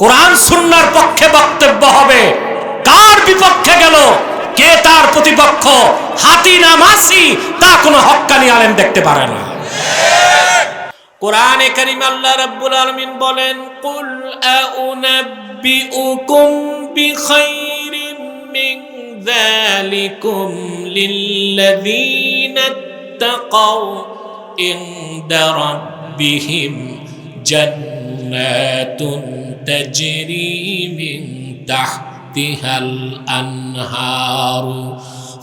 কোরআন সুন্নাহর পক্ষে বক্তব্য হবে, কার বিপক্ষে গেল, কে তার প্রতিপক্ষ, হাতি না মাসি, তা কোনো হক্কানি আলেম দেখতে পারে না। কোরআনে কারীম আল্লাহ রাব্বুল আলামিন বলেন, কুল আউনাব্বিউকুম বিখাইরিম মিন যালিকুম লিল্লাযীনা ইত্তাকাউ ইনদা রাব্বিহিম জান্নাতুন তাজরি মিন তাহতিহাল আনহারু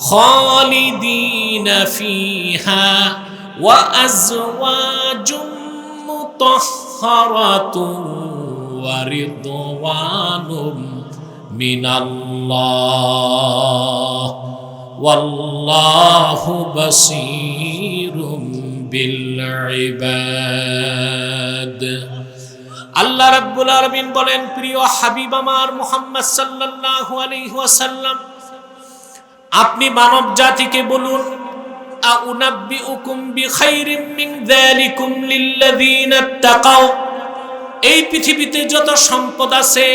খালিদিনা ফিহা ওয়া আজওয়াজুম মুতাহহারাতুন ওয়া রিদওয়ানুম মিনাল্লাহ ওয়াল্লাহু বাসীরুম বিল ইবাদ। আল্লাহ রাব্বুল আলামিন বলেন, প্রিয় হাবিব আমার মুহাম্মদ সাল্লাল্লাহু আলাইহি ওয়াসাল্লাম, আপনি মানব জাতিকে বলুন, আউনাব্বিউকুম বিখাইরিম মিন যালিকুম লিল্লাযীনা ইত্তাকাউ, এই পৃথিবীতে যত সম্পদ আছে,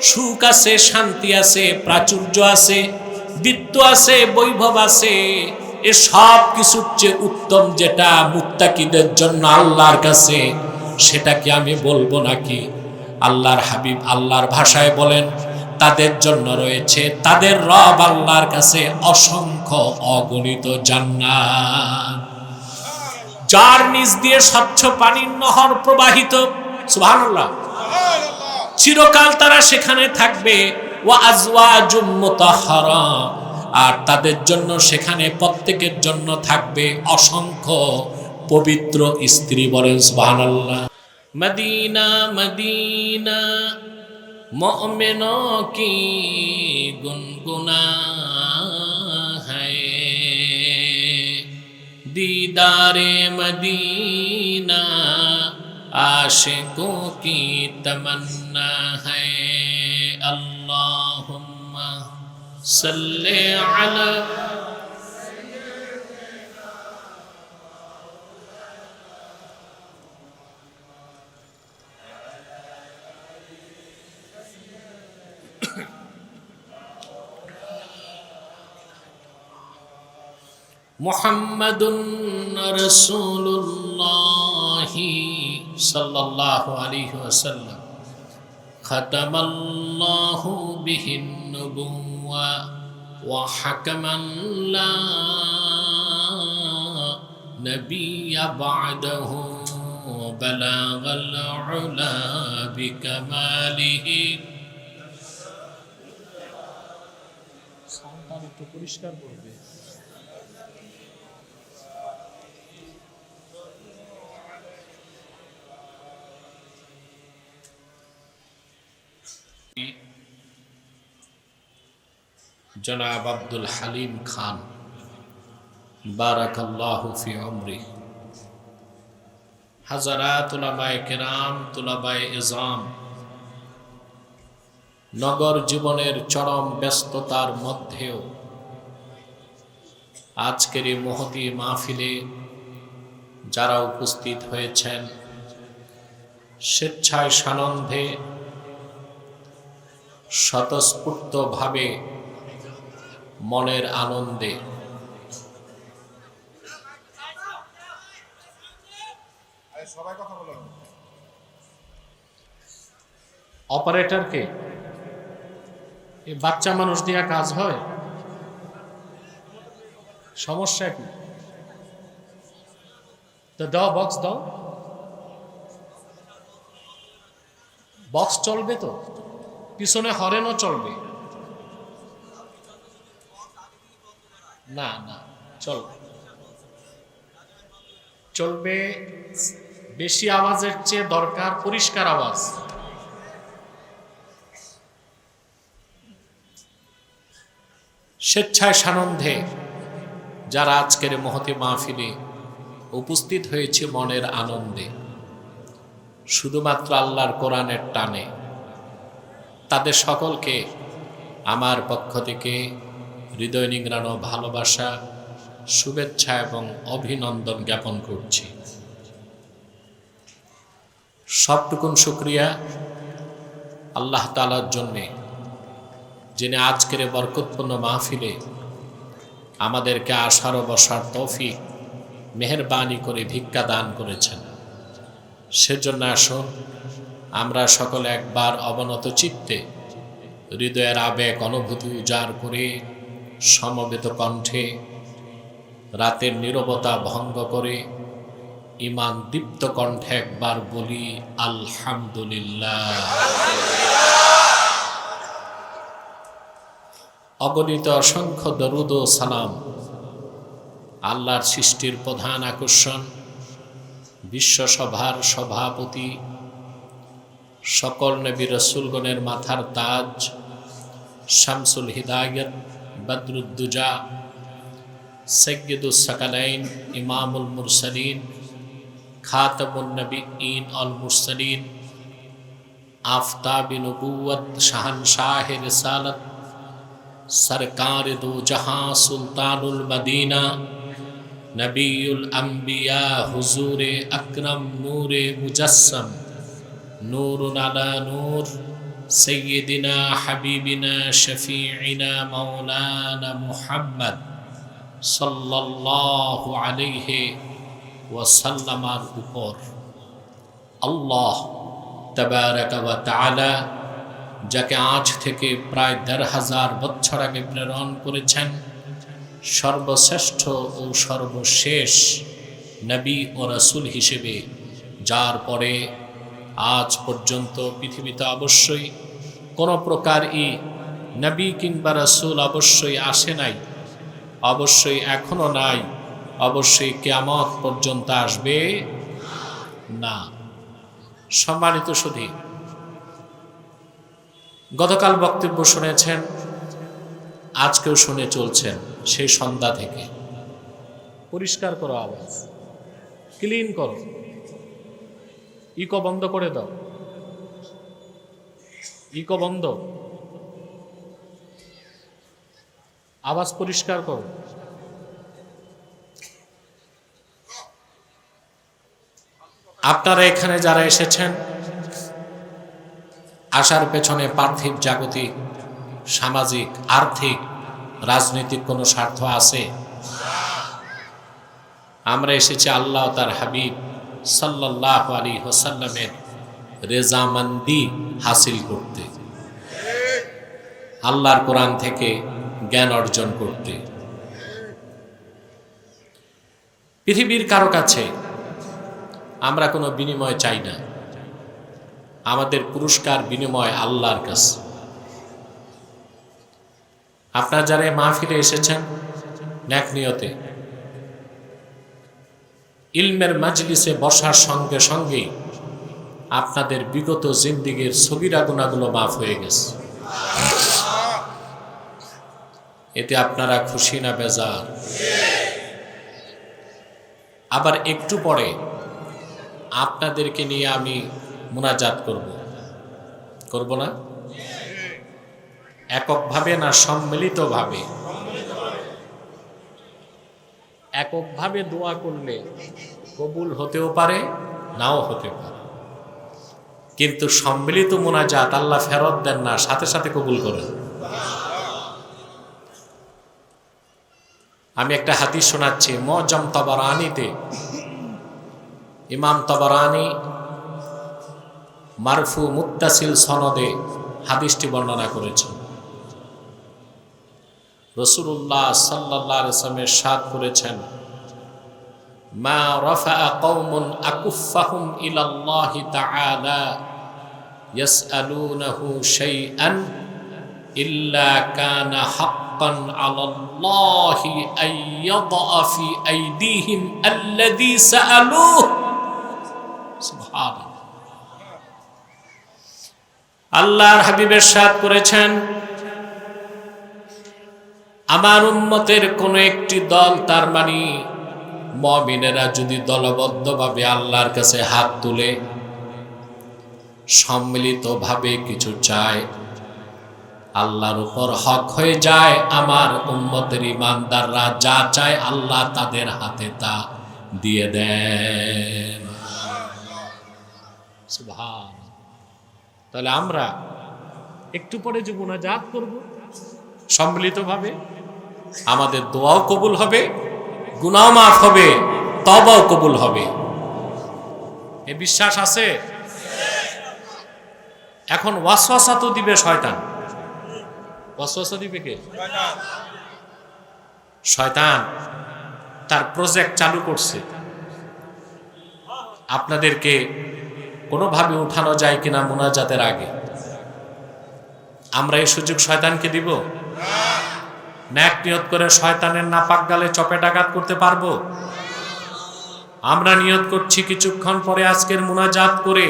সুখ আছে, শান্তি আছে, প্রাচুর্য আছে, বিত্ত আছে, বৈভব আছে, এ সব কিছুর চেয়ে উত্তম যেটা মুত্তাকিদের জন্য আল্লাহর কাছে, সেটা কি আমি বলবো নাকি? আল্লাহর হাবিব আল্লাহর ভাষায় বলেন, তাদের জন্য রয়েছে তাদের রব আল্লাহর কাছে অসংখ্য অগণিত জান্নাত, যার নিচ দিয়ে স্বচ্ছ পানির নহর প্রবাহিত। সুবহানাল্লাহ। চিরকাল তারা সেখানে থাকবে। ওয়া আজওয়াজুম মুতাহহারা, আর তাদের জন্য সেখানে প্রত্যেকের জন্য থাকবে অসংখ্য পবিত্র স্ত্রী। বলেন সুবহানাল্লাহ। মদিনা মদিনা मोमिनों की गुनगुना है, दीदारे मदीना आशिकों की तमन्ना है। अल्लाहुम्मा सल्ले अला मुहम्मदुन रसूलुल्लाह सल्लल्लाहु अलैहि वसल्लम खतमल्लाहु बिहिन नुबुव्वा व हकमन ला नबिय्य बअदहु बलागल उला बिकमालिहि। সাউন্ডটা একটু পরিষ্কার করবে। জনাব আব্দুল হালিম খান বারাকাল্লাহু ফি উমরি, হাজারাত উলামায়ে কেরাম, তুলাবায়ে ইজাম, নগর জীবনের চরম ব্যস্ততার মধ্যেও আজকের এই মহতী মাহফিলে যারা উপস্থিত হয়েছেন, স্বেচ্ছায় সানন্দে স্বতঃস্ফূর্তভাবে মনের আনন্দে অপারেটরকে, এই বাচ্চা মানুষ দিয়া কাজ হয়, সমস্যা কি? তো দাও, বক্স দাও, বক্স চলবে তো, পিছনে হরেনও চলবে। না না, চলবে। বেশি আওয়াজের চেয়ে দরকার পরিষ্কার আওয়াজ। স্বেচ্ছায় সানন্দে যারা আজকের মহতী মাহফিলে উপস্থিত হয়েছে মনের আনন্দে, শুধুমাত্র আল্লাহর কোরআনের টানে, তাদের সকলকে আমার পক্ষ থেকে হৃদয় নিংড়ানো ভালোবাসা, শুভেচ্ছা এবং অভিনন্দন জ্ঞাপন করছি। সবটুকুন শুকরিয়া আল্লাহ তাআলার জন্যে যিনি আজকের বরকতপূর্ণ মাহফিলে আমাদেরকে আসার ও বসার তৌফিক মেহেরবানি করে ভিক্ষা দান করেছেন, সেজন্য আসুন আমরা সকলে একবার অবনত চিত্তে হৃদয়ের আবেগ অনুভূতি উজাড় করে সমবেত কণ্ঠে রাতের নীরবতা ভঙ্গ করে ঈমান দীপ্ত কণ্ঠে একবার বলি আলহামদুলিল্লাহ। অগণিত অসংখ্য দরুদ ও সালাম আল্লাহর সৃষ্টির প্রধান আকর্ষণ, বিশ্বসভার সভাপতি, সকল নবী রাসূলগণের মাথার তাজ, শামসুল হিদায়াত, বদরুদ্দুজা, সাইয়্যিদুস সাকালাইন, ইমামুল মুরসালিন, খাতামুন নবিয়্যিন আল মুরসালিন, আফতাবে নবুওয়াত, শাহনশাহে রিসালাত, সরকার দো জাহাঁ, সুলতানুল মদিনা, নবিউল আম্বিয়া, হুজুরে আকরম, নূরে মুজাসসম, নূরুন আলা নূর, সৈয়দিনা হাবিবিনা শফিঈনা মাওলানা মুহাম্মদ সাল্লাল্লাহু আলাইহি ওয়াসাল্লামের উপর আল্লাহ তাবারাকা ওয়া তাআলা যাকে আজ থেকে প্রায় ১৫০০ বছর আগে প্রেরণ করেছেন, সর্বশ্রেষ্ঠ ও সর্বশেষ নবী ও রাসূল হিসেবে, যার পরে আজ পর্যন্ত পৃথিবীতে অবশ্যই কোনো প্রকারই নবী কিংবা রাসূল অবশ্যই আসে নাই, অবশ্যই এখনো নাই, অবশ্যই কিয়ামত পর্যন্ত আসবে না। সম্মানিত সুধী, গতকাল বক্তব্য শুনেছেন, আজকেও শুনে চলছেন। সেই সন্ধ্যা থেকে পরিষ্কার করো, আওয়াজ ক্লিন করো, ইকো বন্ধ করে দাও, ইকো বন্ধ, আওয়াজ পরিষ্কার করো। আপনারা এখানে যারা এসেছেন, আসার পেছনে পার্থিব, জাগতিক, সামাজিক, আর্থিক, রাজনৈতিক কোনো স্বার্থ আছে? আমরা এসেছি আল্লাহ তার হাবিব সাল্লাল্লাহু আলাইহি ওয়াসাল্লামের রেজামন্দি হাসিল করতে, আল্লাহর কোরআন থেকে জ্ঞান অর্জন করতে। পৃথিবীর কারো কাছে আমরা কোনো বিনিময় চাই না, আমাদের পুরস্কার বিনিময় আল্লাহর কাছে। আপনারা যারা মাহফিলে এসেছেন নেক নিয়তে, ইলমের মাজলিসে বসার সঙ্গে সঙ্গেই আপনাদের বিগত জিন্দেগীর সগীরা গুনাহগুলো মাফ হয়ে গেছে। এতে আপনারা খুশি না বেজার? আবার একটু পরে আপনাদেরকে নিয়ে আমি মুনাজাত করব না? এককভাবে না সম্মিলিতভাবে? এককভাবে দোয়া করলে কবুল হতেও পারে, নাও হতে পারে, কিন্তু সম্মিলিত মুনাজাত আল্লাহ ফেরত দেন না, সাথে সাথে কবুল করেন। আমি একটা হাদিস শোনাচ্ছি, মুআজ্জাম তাবারানীতে ইমাম তাবারানী মারফু মুত্তাসিল সনদে হাদিসটি বর্ণনা করেছেন। রাসূলুল্লাহ সাল্লাল্লাহু আলাইহি ওয়াসাল্লাম ইরশাদ করেছেন, মা রাফা'a কওমুন আকুফাহুম ইলাল্লাহি তাআলা ইয়াসআলুনাহু শাইআন ইল্লা কানা হাক্কান আলাল্লাহি আইয়াদা ফি আইদিহিম আল্লাযী সাআলুহু। সুবহানাল্লাহ। আল্লাহর হাবিব ইরশাদ করেছেন, আমার উম্মতের কোন একটি দল, তার মানে মুমিনেরা যদি দলবদ্ধভাবে আল্লাহর কাছে হাত তুলে সম্মিলিতভাবে কিছু চায়, আল্লাহর উপর হক হয়ে যায়। আমার উম্মতের ইমানদাররা যা চায় আল্লাহ তাদের হাতে তা দিয়ে দেন। সুবহান। তাহলে আমরা একটু পরে যে মুনাজাত করব সম্মিলিতভাবে, আমাদের দোয়াও কবুল হবে, গুনাহ মাফ হবে, তওবাও কবুল হবে। এ বিশ্বাস আছে? এখন ওয়াসওয়াসা তো দিবে শয়তান। ওয়াসওয়াসা দিবে কে? শয়তান তার প্রজেক্ট চালু করছে। আপনাদেরকে কোনোভাবে উঠানো যায় কিনা মুনাজাতের আগে? আমরা এই সুযোগ শয়তানকে দিব? ন্যাক নিয়ত করে শয়তানের নাপাক গালে চপেটাঘাত করতে পারবো? আমরা নিয়ত করছি কিছুক্ষণ পরে আজকের মুনাজাত করে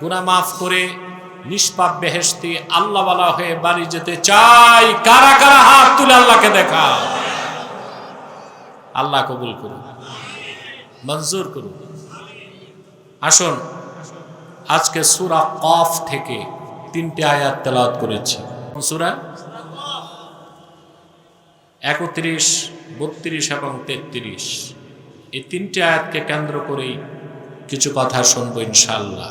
গুনাহ মাফ করে নিষ্পাপ বেহেশতি আল্লাহওয়ালা হয়ে বাড়ি যেতে চাই। কারা কারা হাত তুলে আল্লাহকে দেখা? আল্লাহ কবুল করুন, মঞ্জুর করুন। আসুন, আজকে সূরা কফ থেকে 3টে আয়াত তেলাওয়াত করেছি। সূরা 31, 32 এবং 33, এই 3টে আয়াতকে কেন্দ্র করেই কিছু কথা শুনবো ইনশাআল্লাহ।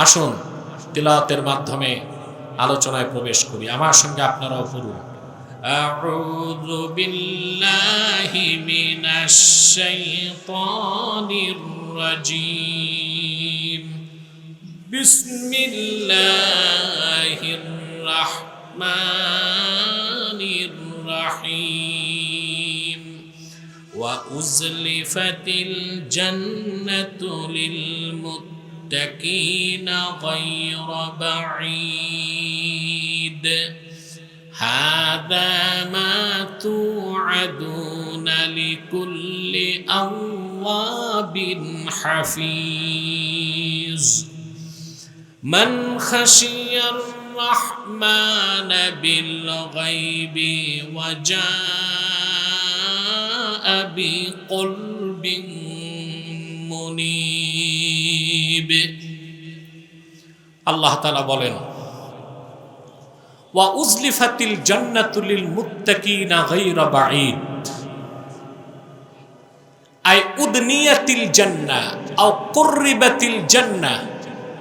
আসুন তিলাওয়াতের মাধ্যমে আলোচনায় প্রবেশ করি। আমার সঙ্গে আপনারাও পড়ুন। আউযু বিল্লাহি মিনাশ শাইতানির রাজীম। বিসমিল্লাহির রাহমানির রাহিম। ওয়া উযলিফাতিল জান্নাতু লিল মুত্তাকিনা গায়রা বাঈদ। هذا ما توعدون لكل أواب حفيظ من خشي الرحمن بالغيب وجاء بقلب منيب। আল্লাহ তাআলা বলেন, ওয়া উযলিফাতিল জান্নাতু লিল মুত্তাকিনা গায়রা বাঈদ। আই উদনিয়াতিল জান্নাহ আও কুররিবাতিল জান্নাহ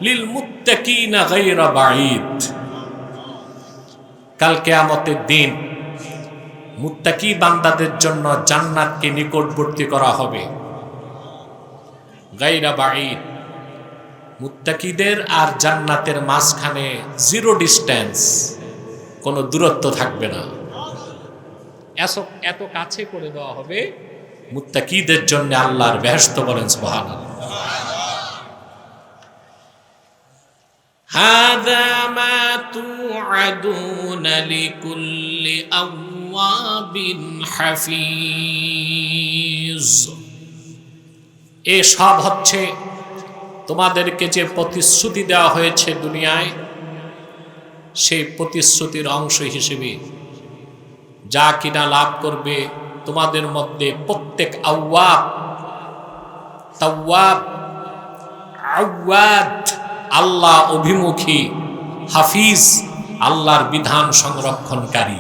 লিল মুত্তাকিনা গায়রা বাঈদ। কাল কিয়ামতের দিন মুত্তাকি বান্দাদের জন্য জান্নাতকে নিকটবর্তী করা হবে। গায়রা বাঈদ, মুত্তাকিদের আর জান্নাতের মাঝখানে জিরো ডিস্টেন্স, কোনো দূরত্ব থাকবে না। এত কাছে করে দেওয়া হবে মুত্তাকিদের জন্য আল্লাহর বেহেশত। বলেন সুবহানাল্লাহ। হাযা মা তুআদুনা লিকুল্লি আওয়াবিন হাফিজ। এ সব হচ্ছে তোমাদেরকে যে প্রতিশ্রুতি দেওয়া হয়েছে দুনিয়ায়, সেই প্রতিশ্রুতির অংশ হিসেবে যা কিনা লাভ করবে তোমাদের মধ্যে প্রত্যেক আওয়াব, তাওয়াব, আওয়াদ, আল্লাহ অভিমুখী, হাফিজ, আল্লাহর বিধান সংরক্ষণকারী।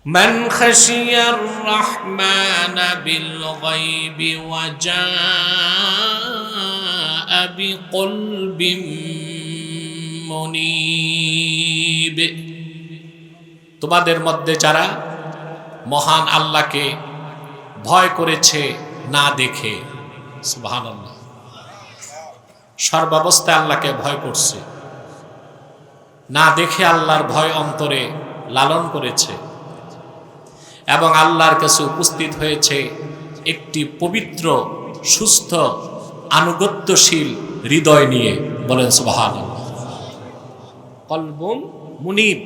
মান খাশিয়ার রহমান বিল গায়বি ওয়া জাআ বিকলবিন মুনীব। তোমাদের মধ্যে যারা মহান আল্লাহকে ভয় করেছে না দেখে, সুবহানাল্লাহ, সর্বাবস্থায় আল্লাহকে ভয় করছে, না দেখে আল্লাহর ভয় অন্তরে লালন করেছে এবং আল্লাহর কাছে উপস্থিত হয়েছে একটি পবিত্র, সুস্থ, আনুগত্যশীল হৃদয় নিয়ে। বলেন সুবহানাল্লাহ। কলবুম মুনিব,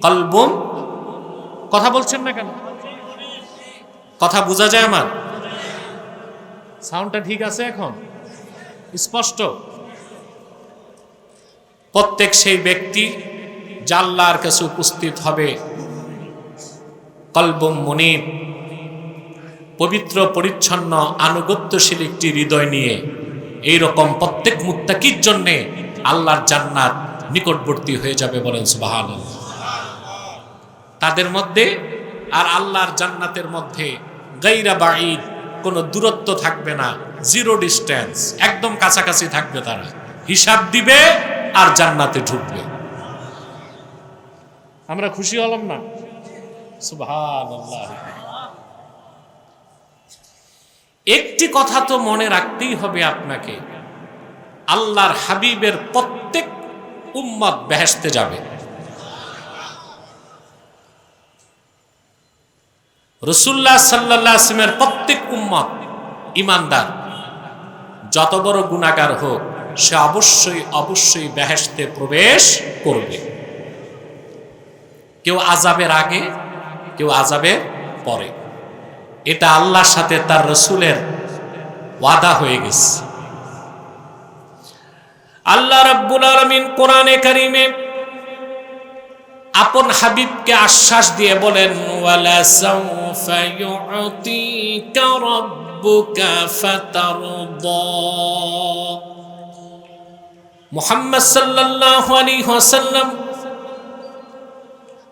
কলবুম, কথা বলছেন না কেন? কথা বোঝা যায় আমার? সাউন্ডটা ঠিক আছে এখন? স্পষ্ট? প্রত্যেক সেই ব্যক্তি যা আল্লাহর কাছে উপস্থিত হবে কলবুম মুনিব, পবিত্র, পরিচ্ছন্ন, আনুগত্যশীল একটি হৃদয় নিয়ে, এইরকম প্রত্যেক মুত্তাকির জন্যে আল্লাহর জান্নাত নিকটবর্তী হয়ে যাবে। বলেন সুবহানাল্লাহ। তাদের মধ্যে আর আল্লাহর জান্নাতের মধ্যে গায়রা বাঈদ, কোনো দূরত্ব থাকবে না, জিরো ডিস্টেন্স, একদম কাছাকাছি থাকবে। তারা হিসাব দিবে আর জান্নাতে ঢুকবে। আমরা খুশি হলাম না? সুবহানাল্লাহ। একটি কথা তো মনে রাখতেই হবে আপনাকে, আল্লাহর হাবিবের প্রত্যেক উম্মত বেহেশতে যাবে। রাসূলুল্লাহ সাল্লাল্লাহু আলাইহি ওয়াসাল্লামের প্রত্যেক উম্মত ঈমানদার, যত বড় গুনাহগার হোক, সে অবশ্যই অবশ্যই বেহেশতে প্রবেশ করবে। কেউ আযাবের আগে, কেউ আযাবের পরে। এটা আল্লাহর সাথে তার রাসূলের ওয়াদা হয়ে গেছে। আল্লাহ রাব্বুল আলামিন কোরআনে কারীমে আপন হাবিবকে আশ্বাস দিয়ে বলেন, ওয়ালা সাউফা ইউতিকা রাব্বুকা ফাতারদা। মুহাম্মদ সাল্লাল্লাহু আলাইহি ওয়াসাল্লাম,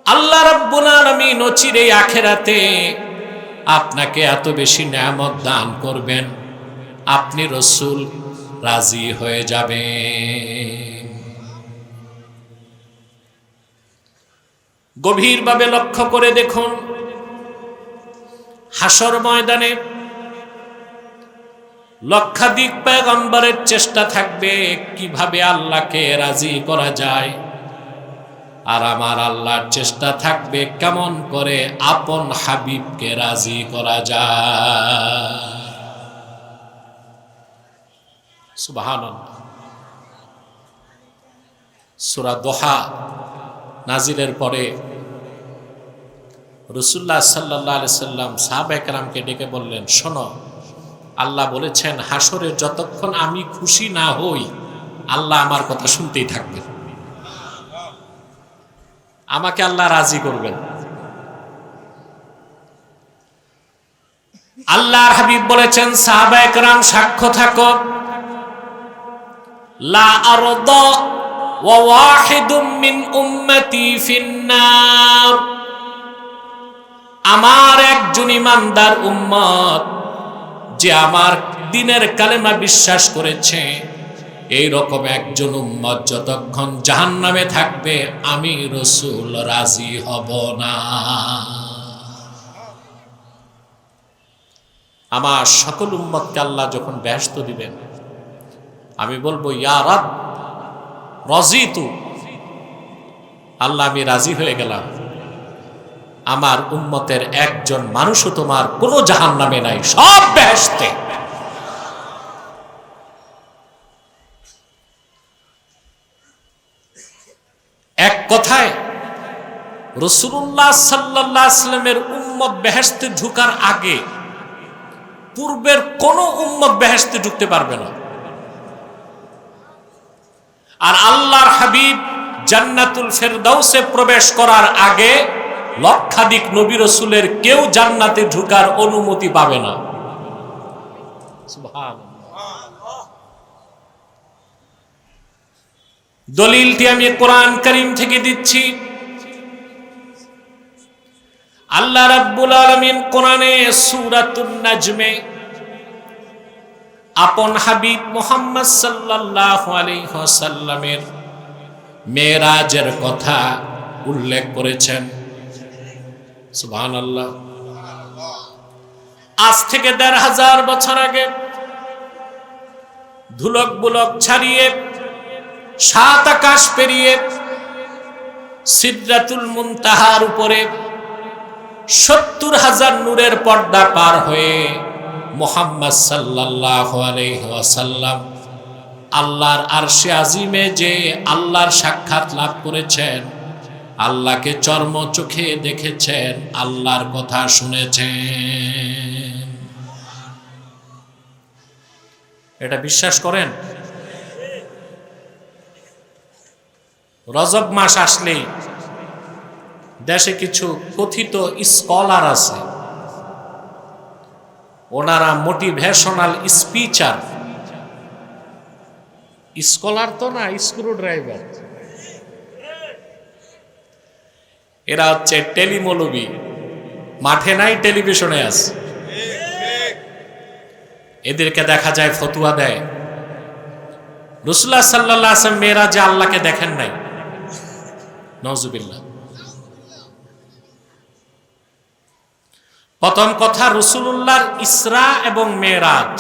আল্লাহ রাব্বুল আলামিন অচিরেই আখিরাতে আপনাকে এত বেশি নেয়ামত দান করবেন, আপনি রাসূল রাজি হয়ে যাবেন। গভীরভাবে লক্ষ্য করে দেখুন, হাসর ময়দানে লক্ষাধিক পয়গম্বরের চেষ্টা থাকবে কিভাবে আল্লাহকে রাজি করা যায়, আর আমার আল্লাহর চেষ্টা থাকবে কেমন করে আপন হাবিবকে রাজি করা যায়। সুবহানাল্লাহ। সূরা দোহা নাজিলের পরে রাসূলুল্লাহ সাল্লাল্লাহু আলাইহি সাল্লাম সাহাবায়ে কেরামকে ডেকে বললেন, শোনো, আল্লাহ বলেছেন হাসরে যতক্ষণ আমি খুশি না হই, আল্লাহ আমার কথা শুনতেই থাকবে, আমাকে আল্লাহ রাজি করবেন। আল্লাহর হাবিব বলেছেন, সাহাবায়ে কেরাম সাক্ষ্য থাকো, লা আরদা ওয়া ওয়াহিদুম মিন উম্মতি ফিন্নার। আমার একজন ঈমানদার উম্মত যে আমার দ্বীনের কালেমা বিশ্বাস করেছে, এই রকম একজন উম্মত যতক্ষণ জাহান্নামে থাকবে, আমি রাসূল রাজি হব না। আমার সকল উম্মতকে আল্লাহ যখন বেহেশত দিবেন, আমি বলবো, ইয়া রাব রাজিতু, আল্লাহ আমি রাজি হয়ে গেলাম, আমার উম্মতের একজন মানুষও তোমার কোনো জাহান্নামে নাই, সব বেহেশতে। এক কথায় রাসূলুল্লাহ সাল্লাল্লাহু আলাইহি ওয়াসাল্লামের উম্মত বেহেশতে ঢোকার আগে পূর্বের কোন উম্মত বেহেশতে ঢুকতে পারবে না। আর আল্লাহর হাবিব জান্নাতুল ফেরদাউসে প্রবেশ করার আগে লক্ষাধিক নবী রাসূলের কেউ জান্নাতে ঢোকার অনুমতি পাবে না। সুবহানাল্লাহ। দলিলটি আমি কোরআন কারীম থেকে দিচ্ছি। আল্লাহ রাব্বুল আলামিন কোরআনে সূরাতুন নাজমে আপন হাবিব মুহাম্মদ সাল্লাল্লাহু আলাইহি ওয়াসাল্লামের মেরাজের কথা উল্লেখ করেছেন। সুবহানাল্লাহ। আজ থেকে ১৫০০ বছর আগে ধুলক বুলক ছাড়িয়ে ৭ আকাশ পেরিয়ে সিদরাতুল মুনতাহার উপরে ৭০,০০০ নূরের পর্দা পার হয়ে মুহাম্মদ সাল্লাল্লাহু আলাইহি ওয়াসাল্লাম আল্লাহর আরশে আজিমে যে আল্লাহর সাক্ষাৎ লাভ করেছেন, আল্লাহকে চর্ম চোখে দেখেছেন, আল্লাহর কথা শুনেছেন। এটা বিশ্বাস করেন? রজব মাস আসলেই দেশে কিছু কথিত স্কলার আছে, ওনারা মোটিভেশনাল স্পিচার। স্কলার তো না, স্ক্রু ড্রাইভার। এরা হচ্ছে টেলিমৌলবী, মাঠে নাই টেলিভিশনে আছে। এদেরকে দেখা যায় ফতুয়া দেয়, রাসূলুল্লাহ সাল্লাল্লাহু আলাইহি ওয়াসাল্লাম মেরাজে আল্লাহকে দেখেন নাই, নাউজুবিল্লাহ। প্রথম কথা, রাসূলুল্লাহর ইসরা এবং মেরাজ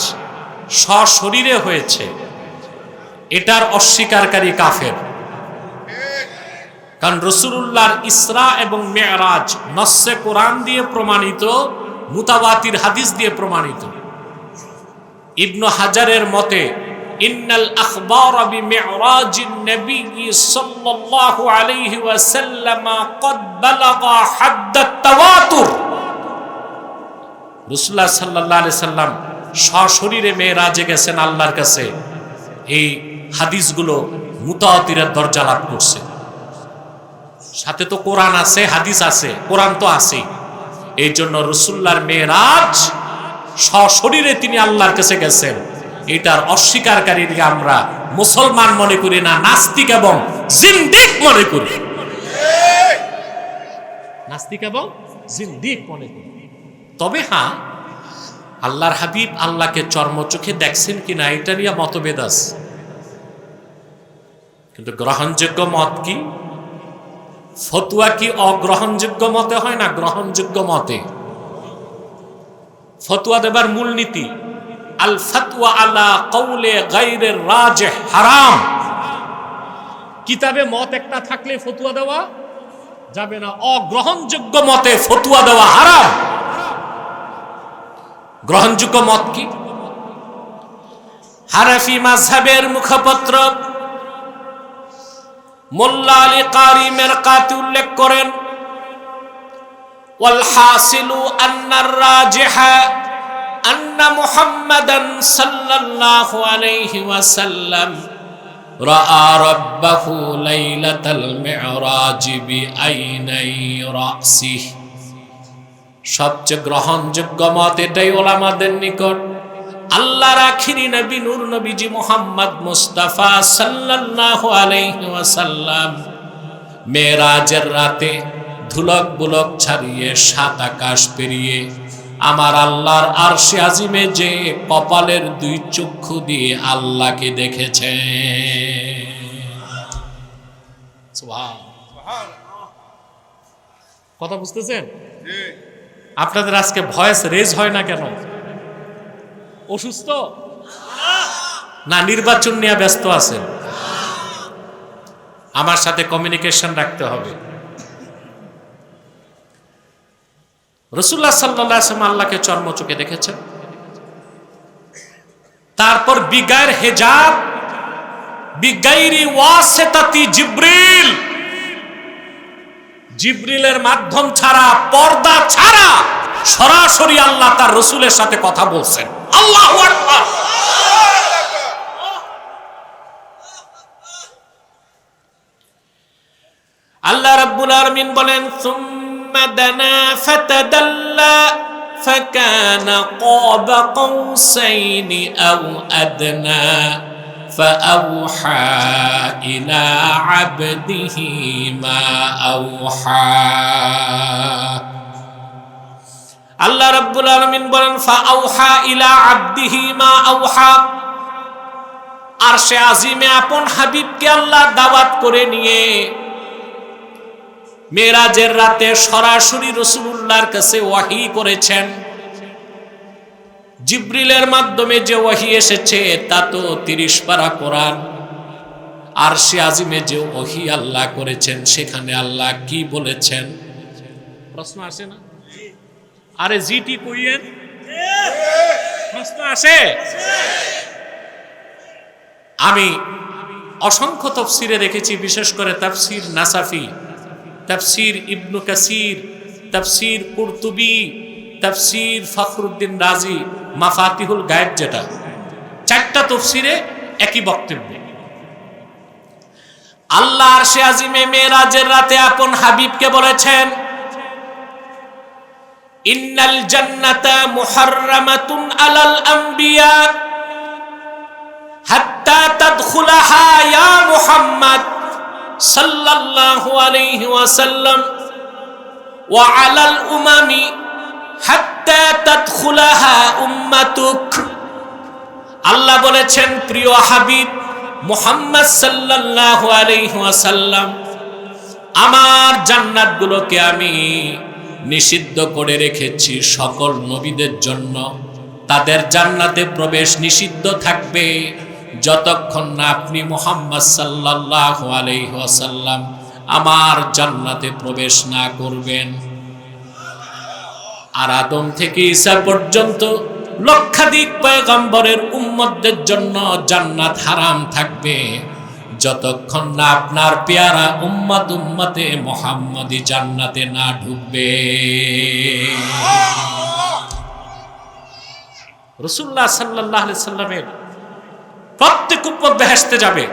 সশরীরে হয়েছে, এটার অস্বীকারী কাফের। কারণ রাসূলুল্লাহর ইসরা এবং মেরাজ নস্সে কোরআন দিয়ে প্রমাণিত, মুতাওয়াতির হাদিস দিয়ে প্রমাণিত। ইবনু হাজারের মতে ইন্নাল আখবারা বিমিরাজিন নবী সাল্লাল্লাহু আলাইহি ওয়াসাল্লাম ক্বাদ বালাগা হাদ্দাত তাওয়াতুর। রাসূলুল্লাহ সাল্লাল্লাহু আলাইহি সাল্লাম সশরীরে মেরাজে গেছেন আল্লাহর কাছে, এই হাদিসগুলো মুতাওয়াতিরের দরজা লাভ করছে। সাথে তো কোরআন আছে, হাদিস আছে, কোরআন তো আছে। এই জন্য রাসূলুল্লাহর মেরাজ সশরীরে তিনি আল্লাহর কাছে গেছেন, এটার অস্বীকারীকে আমরা মুসলমান মনে করি না, নাস্তিক এবং জিন্দিক মনে করি। নাস্তিক এবং জিন্দিক মনে করি। তবে হ্যাঁ, আল্লাহর হাবিব আল্লাহকে চর্মচোখে দেখছেন কিনা এটা নিয়ে মতভেদ আছে, কিন্তু গ্রহণযোগ্য মত কি? ফতোয়া কি অগ্রহণযোগ্য মতে হয় না গ্রহণযোগ্য মতে? ফতোয়া দেবার মূলনীতি আল ফাতওয়া আলা কওলে গায়রির রাজিহ হারাম। কিতাবে মত একটা থাকলে ফতোয়া দেওয়া যাবে না, অগ্রহণযোগ্য মতে ফতোয়া দেওয়া হারাম। গ্রহণযোগ্য মত কি? হানাফি মাযহাবের মুখপত্র মোল্লা আলী কারি মেরকাতি উল্লেখ করেন, ওয়াল হাসিলু আন্নার রাজিহা আন্না মুহাম্মাদান সাল্লাল্লাহু আলাইহি ওয়াসাল্লাম রাআ রাব্বাহু লাইলাতাল মি'রাজ বিআইনাই রাসিহি। সবচেয়ে গ্রহণযোগ্য মত এটাই ওলামাদের নিকট, আল্লাহর আখিরি নবী নূর নবীজি মুহাম্মদ মুস্তাফা সাল্লাল্লাহু আলাইহি ওয়াসাল্লাম মেরাজের রাতে ধুলক বুলক ছাড়িয়ে সাত আকাশ পেরিয়ে আমার আল্লাহর আরশে আজিমে যে কপালের দুই চক্ষু দিয়ে আল্লাহকে দেখেছে। কথা বুঝতেছেন? আপনাদের আজকে ভয়েস রেজ হয় না কেন? অসুস্থ না নির্বাচন নিয়ে ব্যস্ত আছেন? আমার সাথে কমিউনিকেশন রাখতে হবে। রাসূলুল্লাহ সাল্লাল্লাহু আলাইহি ওয়াসাল্লাম আল্লাহকে চর্মচোখে দেখেছেন, তারপর বিগাইর হিজাব বিগাইরি ওয়াসিতাতি জিবরিল, জিবরিলের মাধ্যম ছাড়া, পর্দা ছাড়া সরাসরি আল্লাহ তার রাসূলের সাথে কথা বলছেন। আল্লাহু আকবার। আল্লাহ রাব্বুল আলামিন বলেন, সুম্মা দানা ফাতাদাল্লা ফাকানা ক্বাবা কাউসাইনি আও আদনা فأوحى إلى عبده ما أوحى। আল্লাহ রাব্বুল আলামিন বলেন, ফাআউহা ইলা আবদিহি মা আওহা। আরশে আজিমে আপন হাবিবকে আল্লাহ দাওয়াত করে নিয়ে মেরাজের রাতে সরাসরি রাসূলুল্লাহর কাছে ওয়াহী করেছেন। জিবরিলের মাধ্যমে যে ওয়াহী এসেছে তা তো 30 পারা কোরআন। আরশে আজিমে যে ওয়াহী আল্লাহ করেছেন সেখানে আল্লাহ কি বলেছেন? প্রশ্ন আসে না? আরে জিটি কইয়েন, প্রশ্ন আসে। আমি অসংখ্য তাফসীরে দেখেছি, বিশেষ করে তাফসীর নাসাফি, তাফসীর ইবনু কাসির, তাফসীর কুরতুবী, তাফসীর ফখরুদ্দিন রাজি, মাফাতিহুল গায়ব, যেটা 4টা তাফসীরে একই বক্তব্য। আল্লাহ আরশে আজিমে মেরাজের রাতে আপন হাবিবকে বলেছেন, ইন্নাল জান্নাতা মুহাররামাতুন আলাল আম্বিয়া হাত্তা তাদখুলাহা ইয়া মুহাম্মদ সাল্লাল্লাহু আলাইহি ওয়াসাল্লাম ওয়া আলাল উমামি হাত্তা তাদখুলাহা উম্মাতুক। আল্লাহ বলেছেন, প্রিয় হাবিব, মুহাম্মদ সাল্লাল্লাহু আলাইহি ওয়াসাল্লাম আমার জান্নাতগুলোকে আমি নিষিদ্ধ করে রেখেছি সকল নবীদের জন্য। তাদের জান্নাতে প্রবেশ নিষিদ্ধ থাকবে যতক্ষণ না আপনি মুহাম্মদ সাল্লাল্লাহু আলাইহি ওয়াসাল্লাম আমার জান্নাতে প্রবেশ না করবেন। আর আদম থেকে ঈসা পর্যন্ত লক্ষাধিক পয়গম্বরের উম্মতদের জন্য জান্নাত হারাম থাকবে যতক্ষণ না আপনার পেয়ারা উম্মতে মুহাম্মদী জান্নাতে না ঢুকবে। রাসূলুল্লাহ সাল্লাল্লাহু আলাইহি সাল্লামের প্রত্যেক উম্মত বেহেশতে যাবে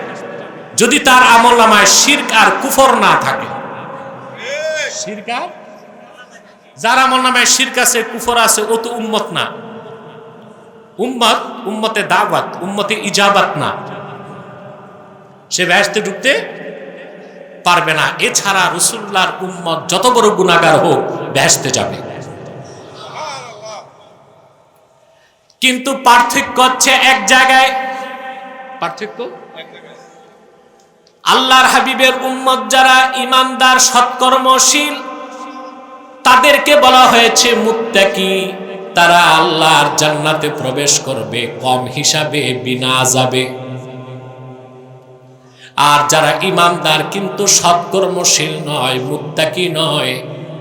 যদি তার আমলনামায় শিরক আর কুফর না থাকে। শিরক আর যার আমলনামায় শিরক আছে কুফর আছে ও তো উম্মত না। উম্মতে দাওয়াত উম্মতে ইজাবাত না, সে বেহেশতে ঢুকতে পারবে না। এছাড়া রাসূলুল্লাহর উম্মত যত বড় গুনাহগার হোক বেহেশতে যাবে। কিন্তু পার্থক্য হচ্ছে এক জায়গায়। পার্থক্য আল্লাহর হাবিবের উম্মত যারা ঈমানদার সৎকর্মশীল তাদেরকে বলা হয়েছে মুত্তাকি। তারা আল্লাহর জান্নাতে প্রবেশ করবে কম হিসাবে, বিনা আযাবে। আর যারা ঈমানদার কিন্তু সৎকর্মশীল নয়, মুত্তাকি নয়,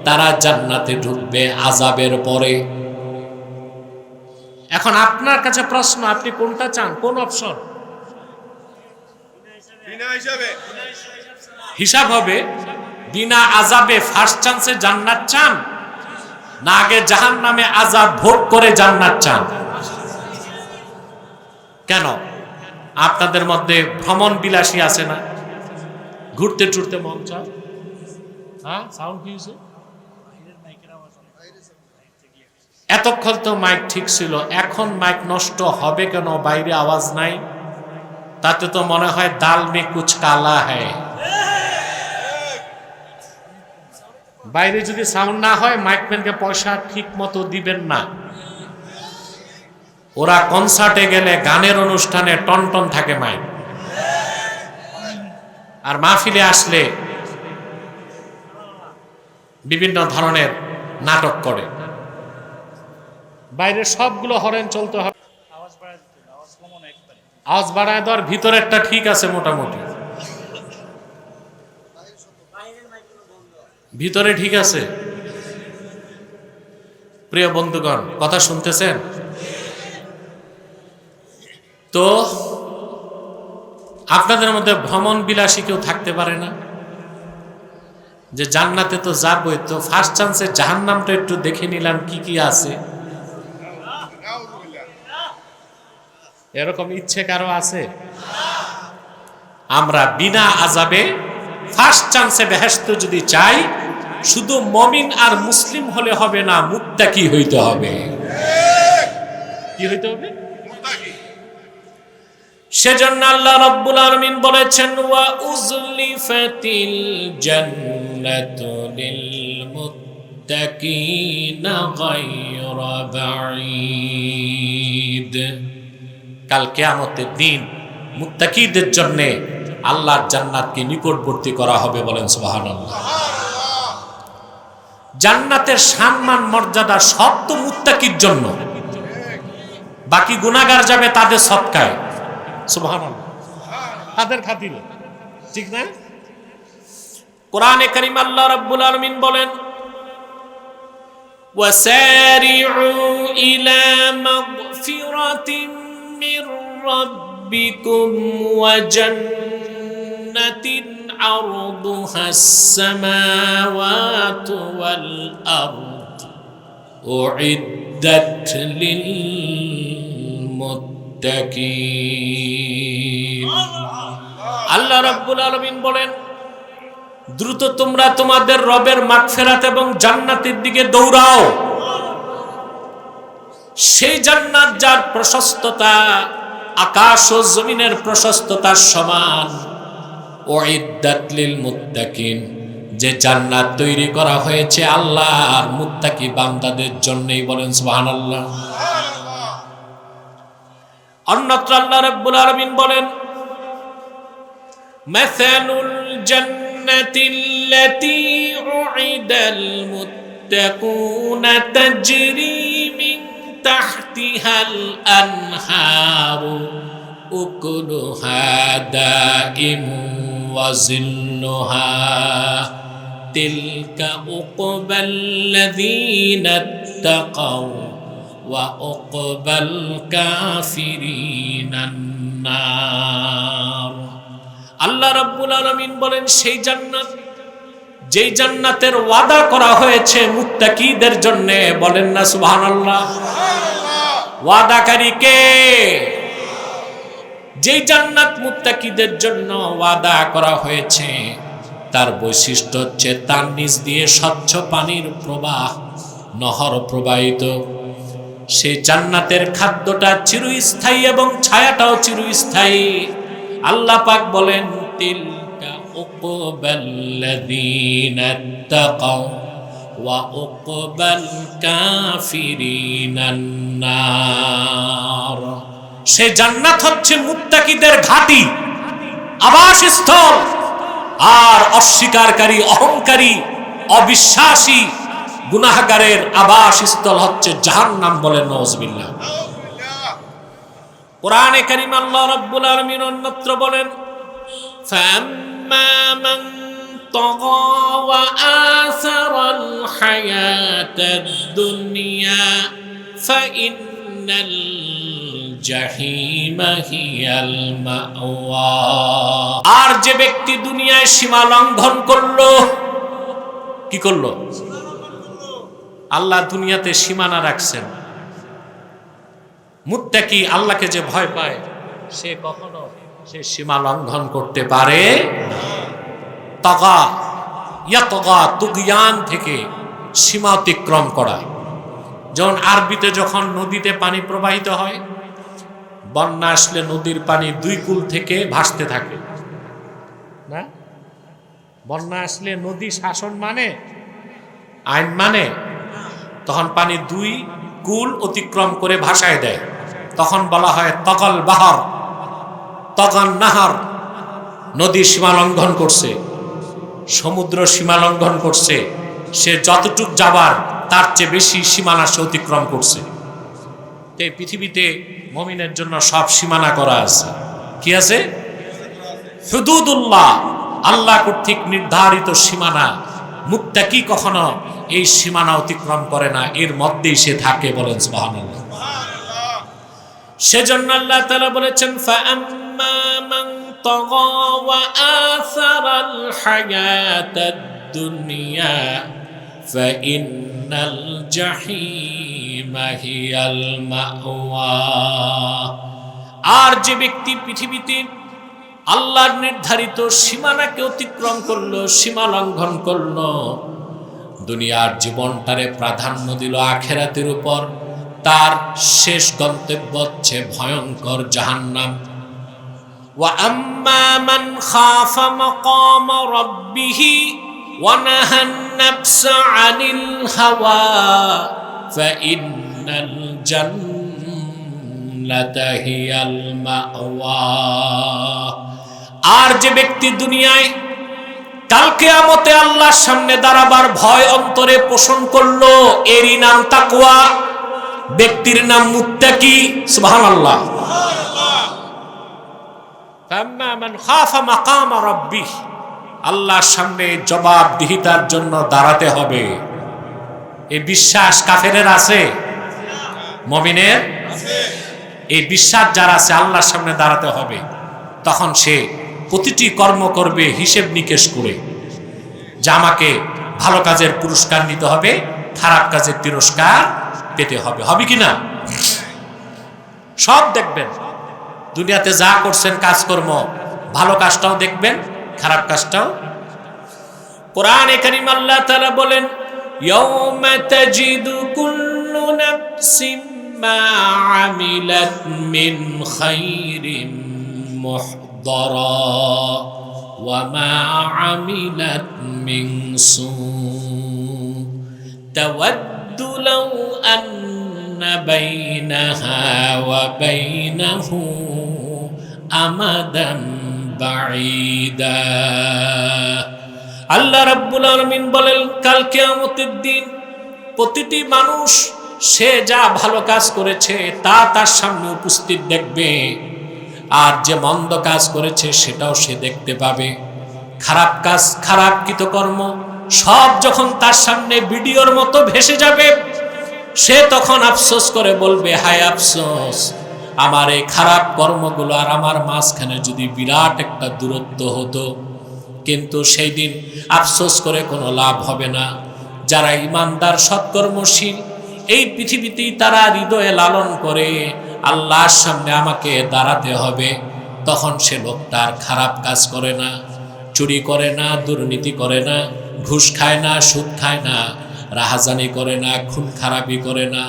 তারা জান্নাতে ঢুকবে আযাবের পরে। এখন আপনার কাছে প্রশ্ন, আপনি কোনটা চান? কোন অপশন? হিসাব হবে বিনা আযাবে ফার্স্ট চান্সে জান্নাত চান, না আগে জাহান্নামে আযাব ভোগ করে জান্নাত চান? কেন? আপনাদের মধ্যে ভ্রমণ বিলাসী আছে না? ঘুরতে টুরতে মন চায়? হ্যাঁ, সাউন্ড কি হয়েছে? এতক্ষণ তো মাইক ঠিক ছিল, এখন মাইক নষ্ট হবে কেন? বাইরে আওয়াজ নাই, তাতে তো মনে হয় দাল মে কুছ কালা হ্যায়। বাইরে যদি সাউন্ড না হয় মাইকম্যানকে পয়সা ঠিক মতো দিবেন না। ওরা কনসার্টে গেলে গানের অনুষ্ঠানে টনটন থাকে মাইক, আর মাহফিলে আসলে বিভিন্ন ধরনের নাটক করে। বাইরে সবগুলো হরেন চলতে হবে, আওয়াজ বাড়ায় দেওয়ার ভিতরেরটা ঠিক আছে মোটামুটি, ভিতরে ঠিক আছে। প্রিয় বন্ধুগণ, কথা শুনতেছেন তো? আপনাদের মধ্যে ভ্রমণ বিলাসী কেউ থাকতে পারে না যে জান্নাতে তো যাবই, তো ফার্স্ট চান্সে জাহান্নামটা একটু দেখে নিলাম কি কি আছে? এরকম ইচ্ছে কারো আছে? আমরা বিনা আযাবে ফার্স্ট চান্সে বেহেশত যদি চাই, শুধু মুমিন আর মুসলিম হলে হবে না, মুত্তাকি হইতে হবে। কি হইতে হবে? সেজন্য আল্লাহ রাব্বুল আলামিন বলেছেন, ওয়া উযলিফাতিল জান্নাতু লিল মুত্তাকিনা গায়রা বাঈদ। কাল কিয়ামতের দিন মুত্তাকিদের জন্য আল্লাহর জান্নাতকে নিকটবর্তী করা হবে। বলেন সুবহানাল্লাহ। জান্নাতের সম্মান মর্যাদা সব তো মুত্তাকির জন্য, বাকি গুনাহগার যাবে তাদের সদকায়। সুবহানাল্লাহ, তাদের খাতিরে, ঠিক না? কোরআনে কারীম আল্লাহ রাব্বুল আলামিন বলেন, ওয়াসারিউ ইলা মাগফিরাতিন মির রাব্বিকুম ওয়া জান্নাতিন আরদুহাস সামাওয়াতু ওয়াল আরদ উইদ্দাত লিল মুত্তাকিন। আল্লাহ রাব্বুল আলামিন বলেন, দ্রুত তোমরা তোমাদের রবের মাগফিরাত এবং জান্নাতের দিকে দৌড়াও। সেই জান্নাত যার প্রশস্ততা আকাশ ও জমিনের প্রশস্ততার সমান। উইদ্দাত লিল মুত্তাকিন, যে জান্নাত তৈরি করা হয়েছে আল্লাহর মুত্তাকি বান্দাদের জন্যই। বলেন মাসালুল জান্নাতিল্লাতী উইদাল মুত্তাকুনা তাজরি মিন তাহতিহাল আনহারু উকুলুহা দাইমু ওয়া জিল্লুহা তিলকা উকবাল্লাযীনা ইত্তাকাউ ওয়া উকবাল কাফিরিনান নার। আল্লাহ রাব্বুল আলামিন বলেন, সেই জান্নাত, যেই জান্নাতের ওয়াদা করা হয়েছে মুত্তাকিদের জন্য, বলেন না সুবহানাল্লাহ। ওয়াদাকারী কে? যেই জান্নাত মুত্তাকিদের জন্য ওয়াদা করা হয়েছে, তার বৈশিষ্ট্য হচ্ছে তার নিচ দিয়ে স্বচ্ছ পানির প্রবাহ, নহর প্রবাহিত। সেই জান্নাতের খাদ্যটা চিরস্থায়ী এবং ছায়াটাও চিরস্থায়ী। আল্লাহ পাক বলেন, তিলকা উকবাল্লাযীনা ইত্তাকাউ ওয়া উকবাল কাফিরিনান নার। সে জান্নাত হচ্ছে মুত্তাকিদের ঘাঁটি, আবাসস্থল। আর অস্বীকারী, অহংকারী, অবিশ্বাসী, গুনাহগারের আবাসস্থল হচ্ছে জাহান্নাম। বলেন নাউযুবিল্লাহ। কোরআনে কারীম আল্লাহ রাব্বুল আলামিন অন্যত্র বলেন, ফাম্মা মান তাগা ওয়া আসারাল হায়াতাদ দুনিয়া ফাইন্নাল জাহিমা হিয়াল মাওয়া। আর যে ব্যক্তি দুনিয়ায় সীমা লঙ্ঘন করলো, কি করলো? আল্লাহ দুনিয়াতে সীমানা রাখছেন। মুত্তাকি, আল্লাহকে যে ভয় পায়, সে কখনো সে সীমা লঙ্ঘন করতে পারে তাগা, ইয়াতগা, তুগয়ান থেকে সীমা অতিক্রম করা। যেমন আরবিতে যখন নদীতে পানি প্রবাহিত হয়, বন্যা আসলে নদীর পানি দুই কূল থেকে ভাসতে থাকে না? বন্যা আসলে নদী শাসন মানে, আইন মানে, তখন পানি দুই কূল অতিক্রম করে ভাসায় দেয়। তখন বলা হয় তগল বাহর, তগন নাহার। নদী সীমা লঙ্ঘন করছে, সমুদ্র সীমা লঙ্ঘন করছে। সে যতটুক যাবার তার চেয়ে বেশি সীমানা সে অতিক্রম করছে। এই পৃথিবীতে মুমিনের জন্য সব সীমানা করা আছে। কি আছে? হুদুদুল্লাহ, আল্লাহ কর্তৃক নির্ধারিত সীমানা। মুত্তাকি কখনো এই সীমানা অতিক্রম করে না, এর মধ্যেই সে থাকে। বলেন সুবহানাল্লাহ। সেজন্য আল্লাহ তাআলা বলেছেন, ফাআম্মা মান তাগা ওয়া আসারাল হায়াতাদ দুনিয়া ফাইন্নাল জাহিমা হিয়াল মাওয়া। আর যে ব্যক্তি পৃথিবীতে আল্লাহর নির্ধারিত সীমানাকে অতিক্রম করলো, সীমা লঙ্ঘন করলো, দুনিয়ার জীবনটারে প্রাধান্য দিল আখিরাতের উপর, তার শেষ গন্তব্য হচ্ছে ভয়ঙ্কর জাহান্নাম। ওয়া আম্মা মান খাফা মাকাম রাব্বিহি ওয়া নাহান নাফসা আনিল হাওয়া ফাইন্নাল জান্নাতা হিয়াল মাওয়া। আর যে ব্যক্তি দুনিয়ায় কাল কিয়ামতে আল্লাহর সামনে দাঁড়াবার ভয় অন্তরে পোষণ করলো, এরই নাম তাকওয়া, ব্যক্তির নাম মুত্তাকি। সুবহানাল্লাহ। ফাম্মা মান খাফা মাকাম রাব্বিহ, আল্লাহর সামনে জবাবদিহিতার জন্য দাঁড়াতে হবে। এই বিশ্বাস কাফেরের আছে? মুমিনের আছে। এই বিশ্বাস যার আছে, আল্লাহর সামনে দাঁড়াতে হবে, তখন সে প্রতিটি কর্ম করবে হিসেব নিকেশ করে, যে আমাকে ভালো কাজের পুরস্কার নিতে হবে, খারাপ কাজের তিরস্কার পেতে হবে। হবে কি না? সব দেখবেন দুনিয়াতে যা করছেন কাজকর্ম, ভালো কাজটাও দেখবেন, খারাপ কাজটাও। কোরআনে কারীম আল্লাহ তাআলা বলেন, ইয়াউমা তাজিদু কুল্লু নাফসিন মা আমিলাত মিন খাইরিন মুহদারা ওয়া মা আমিলাত মিন সু তাওয়াদ্দু লাউ আন্না বাইনাহা ওয়া বাইনাহু আমাদান বাঈদা। আল্লাহ রাব্বুল আলামিন বলেন কাল কিয়ামতের দিন প্রতিটি মানুষ সে যা ভালো কাজ করেছে তা তার সামনে উপস্থিত দেখবে, আর যে মন্দ কাজ করেছে সেটাও সে দেখতে পাবে। খারাপ কাজ, খারাপ কৃতকর্ম সব যখন তার সামনে ভিডিওর মতো ভেসে যাবে, সে তখন আফসোস করে বলবে, হায় আফসোস, আমার এই খারাপ কর্মগুলো আর আমার মাঝখানে যদি বিরাট একটা দূরত্ব হতো। কিন্তু সেই দিন আফসোস করে কোনো লাভ হবে না। যারা ইমানদার সৎকর্মশীল এই পৃথিবীতেই তারা হৃদয়ে লালন করে আল্লাহর সামনে আমাকে দাঁড়াতে হবে, তখন সে লোকটার খারাপ কাজ করে না, চুরি করে না, দুর্নীতি করে না, ঘুষ খায় না, সুদ খায় না, রাহাজানি করে না, খুন খারাপি করে না।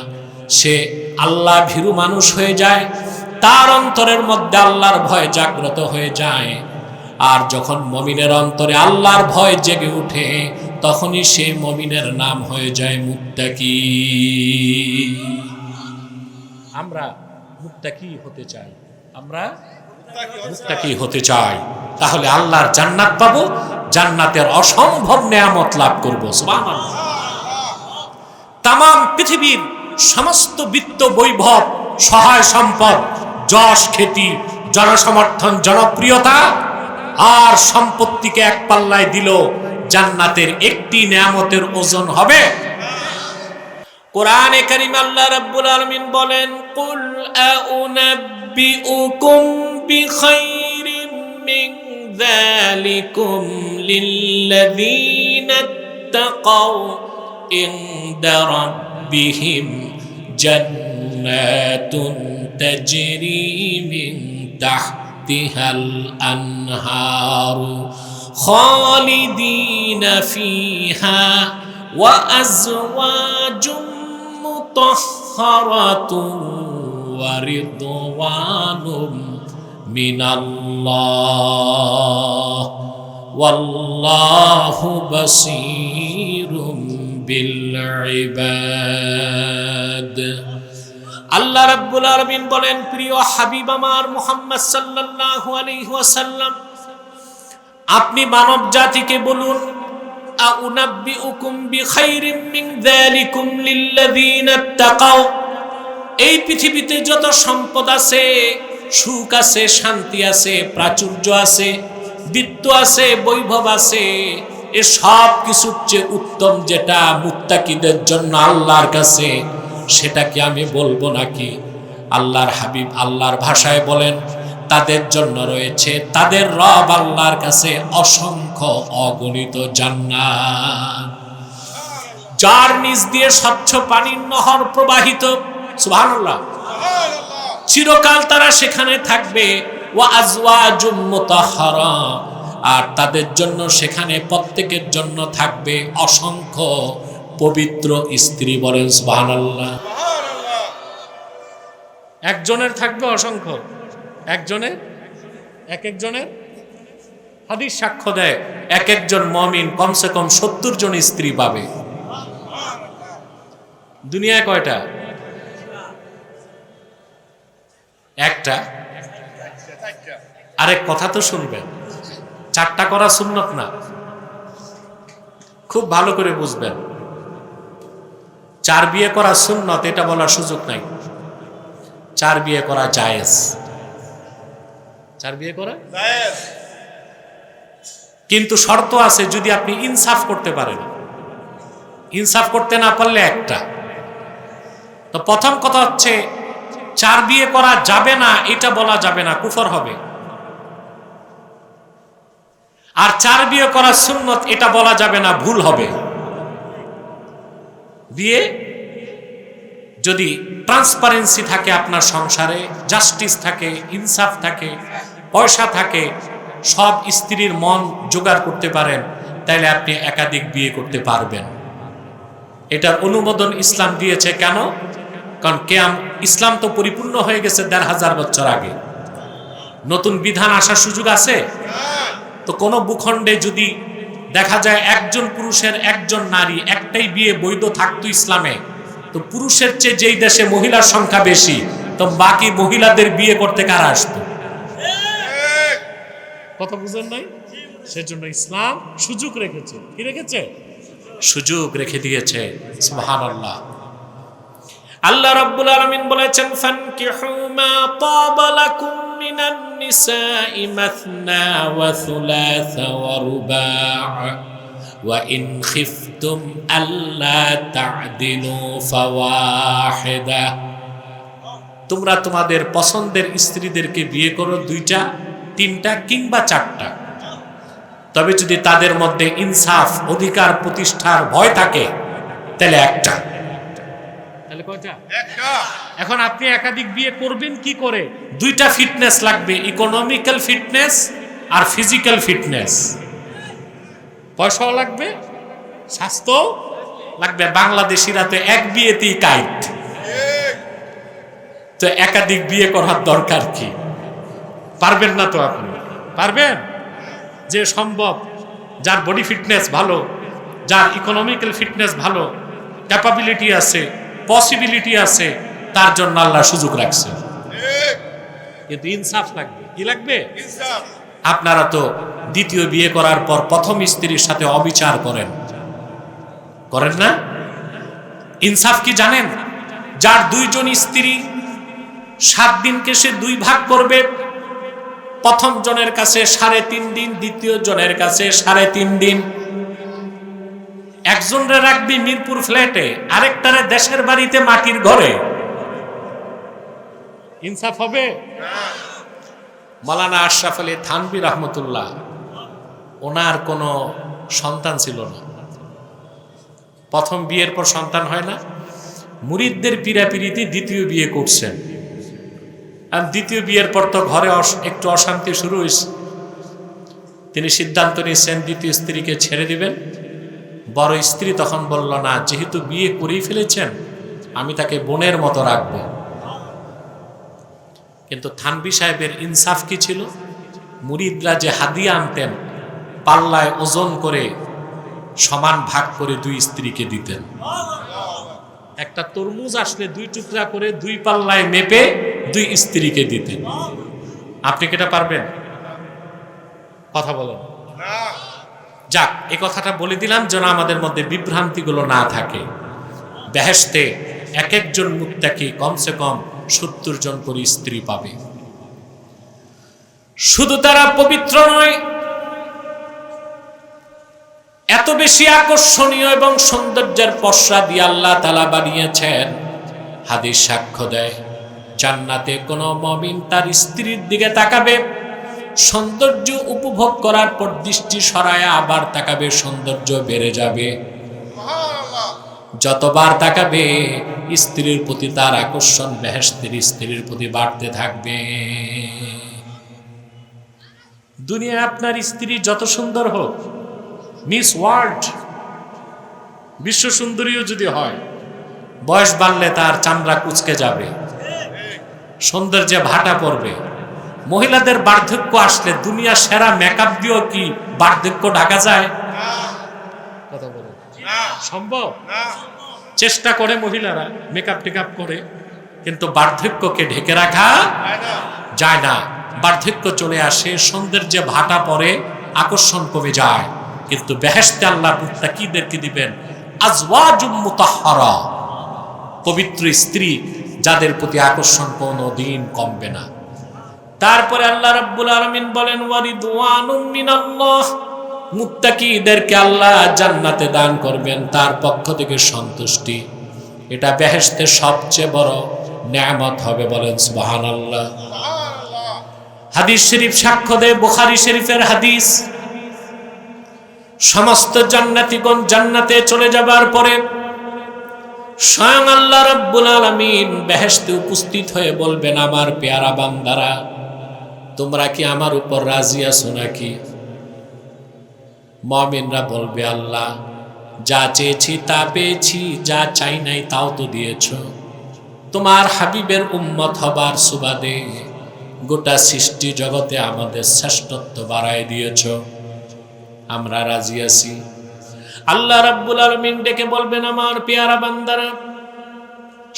সে আল্লাহ ভীরু মানুষ হয়ে যায়, তার অন্তরের মধ্যে আল্লাহর ভয় জাগ্রত হয়ে যায়। আর যখন মুমিনের অন্তরে আল্লাহর ভয় জেগে ওঠে তখনই সে মুমিনের নাম হয়ে যায় মুত্তাকি। আমরা মুত্তাকি হতে চাই, আমরা মুত্তাকি হতে চাই, তাহলে আল্লাহর জান্নাত পাবো, জান্নাতের অসম্ভব নেয়ামত লাভ করব। সুবহানাল্লাহ। তামাম পৃথিবীর সমস্ত বিত্ত বৈভব, সহায় সম্পদ, যশ খ্যাতি, জনসমর্থন, জনপ্রিয়তা আর সম্পত্তিকে এক পাল্লায় দিল, জান্নাতের একটি নেয়ামতের ওজন হবে? কোরআনে কারীম আল্লাহ রাব্বুল আলামিন বলেন, কুল আউনাব্বিউকুম বিখাইরিম মিন যালিকুম লিল্লাযীনা ইত্তাকাউ ইনদা রাব্বিহিম জান্নাতুন তাজরি মিন তাহতিহাল আনহারু খালিদিনা ফিহা ওয়া আজওয়াজুম মুতাহহারাতুন ওয়া রিদওয়ানুম মিনাল্লাহ ওয়াল্লাহু বাসীরুম বিল ইবাদ। আল্লাহ রাব্বুল আলামিন বলেন, প্রিয় হাবিব আমার মুহাম্মদ সাল্লাল্লাহু আলাইহি ওয়াসাল্লাম, আপনি মানব জাতিকে বলুন, আউনাব্বিউকুম বিখাইরিম মিন যালিকুম লিল্লাযীনা ইত্তাকাউ। এই পৃথিবীতে যত সম্পদ আছে, সুখ আছে, শান্তি আছে, প্রাচুর্য আছে, বিত্ত আছে, বৈভব আছে, এ সব কিছুর চেয়ে উত্তম যেটা মুত্তাকিদের জন্য আল্লাহর কাছে, সেটা কি আমি বলবো নাকি? আল্লাহর হাবিব আল্লাহর ভাষায় বলেন, তাদের জন্য রয়েছে তাদের রব আল্লাহর কাছে অসংখ্য অগণিত জান্নাত, যার নিচ দিয়ে স্বচ্ছ পানির নহর প্রবাহিত। সুবহানাল্লাহ। চিরকাল তারা সেখানে থাকবে। ওয়া আজওয়াজুম মুতাহহারা, আর তাদের জন্য সেখানে প্রত্যেকের জন্য থাকবে অসংখ্য পবিত্র স্ত্রী। বলেন সুবহানাল্লাহ। একজনের থাকবে অসংখ্য, একজনের, এক একজনের হাদিস সাক্ষ্য দেয় এক একজন মুমিন কমসে কম 70 জন স্ত্রী পাবে। দুনিয়ায় কয়টা? একটা। আরেক কথা তো শুনবেন, 4টা করা সুন্নত না, খুব ভালো করে বুঝবেন। 4 বিয়ে করা সুন্নত এটা বলার সুযোগ নাই। 4 বিয়ে করা জায়েজ। 4 বিয়ে করা জায়েজ, কিন্তু শর্ত আছে, যদি আপনি ইনসাফ করতে পারেন। ইনসাফ করতে না পারলে একটা। তো প্রথম কথা হচ্ছে 4 বিয়ে করা যাবে না এটা বলা যাবে না, কুফর হবে। আর 4 বিয়ে করা সুন্নত এটা বলা যাবে না, ভুল হবে। বিয়ে যদি ট্রান্সপারেন্সি থাকে আপনার সংসারে, জাস্টিস থাকে, ইনসাফ থাকে, পয়সা থাকে, সব স্ত্রীর মন জোগাড় করতে পারেন, তাইলে আপনি একাধিক বিয়ে করতে পারবেন। এটার অনুমোদন ইসলাম দিয়েছে। কেন? কারণ ইসলাম তো পরিপূর্ণ হয়ে গেছে 1500 বছর আগে। নতুন বিধান আসার সুযোগ আছে? তো কোনো ভূখণ্ডে যদি দেখা যায় একজন পুরুষের একজন নারী, একটাই বিয়ে বৈধ থাকতো ইসলামে, তো পুরুষের চেয়ে যেই দেশে মহিলার সংখ্যা বেশি, তো বাকি মহিলাদের বিয়ে করতে কারা আসতো? কথা বুঝেন নাই? সেজন্য ইসলাম সুযোগ রেখেছে। কি রেখেছে? সুযোগ রেখে দিয়েছে। সুবহানাল্লাহ। আল্লাহ রাব্বুল আলামিন বলেছেন, ফানকিহু মা তাবা লাকুম মিনান নিসাই মাসনা ওয়া সুলাসা ওয়া রুবা' ওয়া ইন খিফতুম আল্লা তা'দিলু ফাওয়াহিদা। তোমরা তোমাদের পছন্দের স্ত্রীদেরকে বিয়ে করো, 2টা, 3টা কিংবা 4টা। তবে যদি তাদের মধ্যে ইনসাফ, অধিকার প্রতিষ্ঠার ভয় থাকে, তাহলে 1টা। তাহলে কয়টা? 1টা। এখন আপনি একাধিক বিয়ে করবেন কি করে? 2টা ফিটনেস লাগবে, ইকোনমিক্যাল ফিটনেস আর ফিজিক্যাল ফিটনেস। পয়সাও লাগবে, স্বাস্থ্য লাগবে। বাংলাদেশিরা তো এক বিয়েতেই কাইট, তো একাধিক বিয়ে করার দরকার কি? পারবেন না তো আপনি? পারবেন? যে সম্ভব, যার বডি ফিটনেস ভালো, যার ইকোনমিক্যাল ফিটনেস ভালো, ক্যাপাবিলিটি আছে, পসিবিলিটি আছে, তার জন্য আল্লাহ সুযোগ রাখছে। কিন্তু ইনসাফ লাগবে। কি লাগবে? ইনসাফ। আপনারা তো দ্বিতীয় বিয়ে করার পর প্রথম স্ত্রীর সাথে অবিচার করেন, করেন না? ইনসাফ কি জানেন? যার 2 জন স্ত্রী, 7 দিনকে সে 2 ভাগ করবে। প্রথম জনের কাছে 3.5 দিন, দ্বিতীয় জনের কাছে 3.5 দিন। একজনরে রাখবি মিরপুর ফ্ল্যাটে, আরেকটারে দেশের বাড়িতে মাটির ঘরে। ইনসাফ হবে? মাওলানা আশরাফ আলী থানভী রহমতুল্লাহ, ওনার কোনো সন্তান ছিল না। প্রথম বিয়ের পর সন্তান হয় না, মুরিদদের পীড়াপিড়িতে দ্বিতীয় বিয়ে করছেন। আর দ্বিতীয় বিয়ের পর তো ঘরে একটু অশান্তি শুরু হয়েছে। তিনি সিদ্ধান্ত নিয়েছেন দ্বিতীয় স্ত্রীকে ছেড়ে দিবেন। বড় স্ত্রী তখন বলল, না, যেহেতু বিয়ে করেই ফেলেছেন, আমি তাকে বোনের মতো রাখবো। কিন্তু থানভী সাহেবের ইনসাফ কি ছিল? মুরিদরা যে হাদিয়া আনতেন, পাল্লায় ওজন করে সমান ভাগ করে 2 স্ত্রীকে দিতেন। একটা তরমুজ আসলে 2 টুকরা করে 2 পাল্লায় মেপে 2 স্ত্রীকে দিতেন। আপনি কি এটা পারবেন? কথা বলেন। যাক, এই কথাটা বলে দিলাম যেন আমাদের মধ্যে বিভ্রান্তিগুলো না থাকে। বেহেশতে এক একজন মুত্তাকি কমসে কম 70 জন করে স্ত্রী পাবে। শুধু তারা পবিত্র নয়, এত বেশি আকর্ষণীয় এবং সৌন্দর্যের পসরা দিয়ে আল্লাহ তাআলা বানিয়েছেন। হাদিস সাক্ষ্য দেয়, জান্নাতে কোনো মুমিন তার স্ত্রীর দিকে তাকাবে, সৌন্দর্য উপভোগ করার পর দৃষ্টি সরায় আবার তাকাবে, সৌন্দর্য বেড়ে যাবে। যতবার তাকাবে স্ত্রীর প্রতি তার আকর্ষণ বেহেশতের স্ত্রীর প্রতি বাড়তে থাকবে। দুনিয়ায় আপনার স্ত্রী যত সুন্দর হোক, মিস ওয়ার্ল্ড, বিশ্ব সুন্দরীও যদি হয়, বয়স বাড়লে তার চামড়া কুচকে যাবে, সৌন্দর্যে ভাটা পড়বে। মহিলাদের বার্ধক্য আসলে দুনিয়া সেরা মেকআপ দিয়েও কি বার্ধক্য ঢাকা যায়? কথা বলে সম্ভব? চেষ্টা করে মহিলারা, মেকআপ টেকআপ করে, কিন্তু বার্ধক্যকে ঢেকে রাখা যায় না। বার্ধক্য চলে আসে, সৌন্দর্যে ভাটা পড়ে, আকর্ষণ কমে যায়। কিন্তু বেহেশতে আল্লাহ মুত্তাকিদেরকে দিবেন আজওয়াজুম মুতাহহারা, পবিত্র স্ত্রী, যাদের প্রতি আকর্ষণ কোনোদিন কমবে না। তারপরে আল্লাহ রাব্বুল আলামিন বলেন, ওয়ারিদওয়ানুম মিনাল্লাহ, মুত্তাকিদেরকে আল্লাহ জান্নাতে দান করবেন, তার পক্ষ থেকে সন্তুষ্টি। এটা বেহেশতের সবচেয়ে বড় নেয়ামত হবে, বলেন সুবহানাল্লাহ। হাদিস শরীফ সাক্ষ্য দেয়, বুখারী শরীফের হাদিস, সমস্ত জান্নাতীগণ জান্নাতে চলে যাবার পরে স্বয়ং আল্লাহ রাব্বুল আলামিন বেহেশতে উপস্থিত হয়ে বলবেন, আমার পেয়ারা বান্দারা, তোমরা কি আমার উপর রাজি আছো নাকি? মুমিনরা বলবে, আল্লাহ, যা চেয়েছি তা পেয়েছি, যা চাই নাই তাও তো দিয়েছো। তোমার হাবিবের উম্মত হবার সুবাদে গোটা সৃষ্টি জগতে আমাদের শ্রেষ্ঠত্ব বাড়ায় দিয়েছো, আমরা রাজি আছি। আল্লাহ রাব্বুল আলামিন ডেকে বলবেন, আমার পেয়ারা বান্দারা,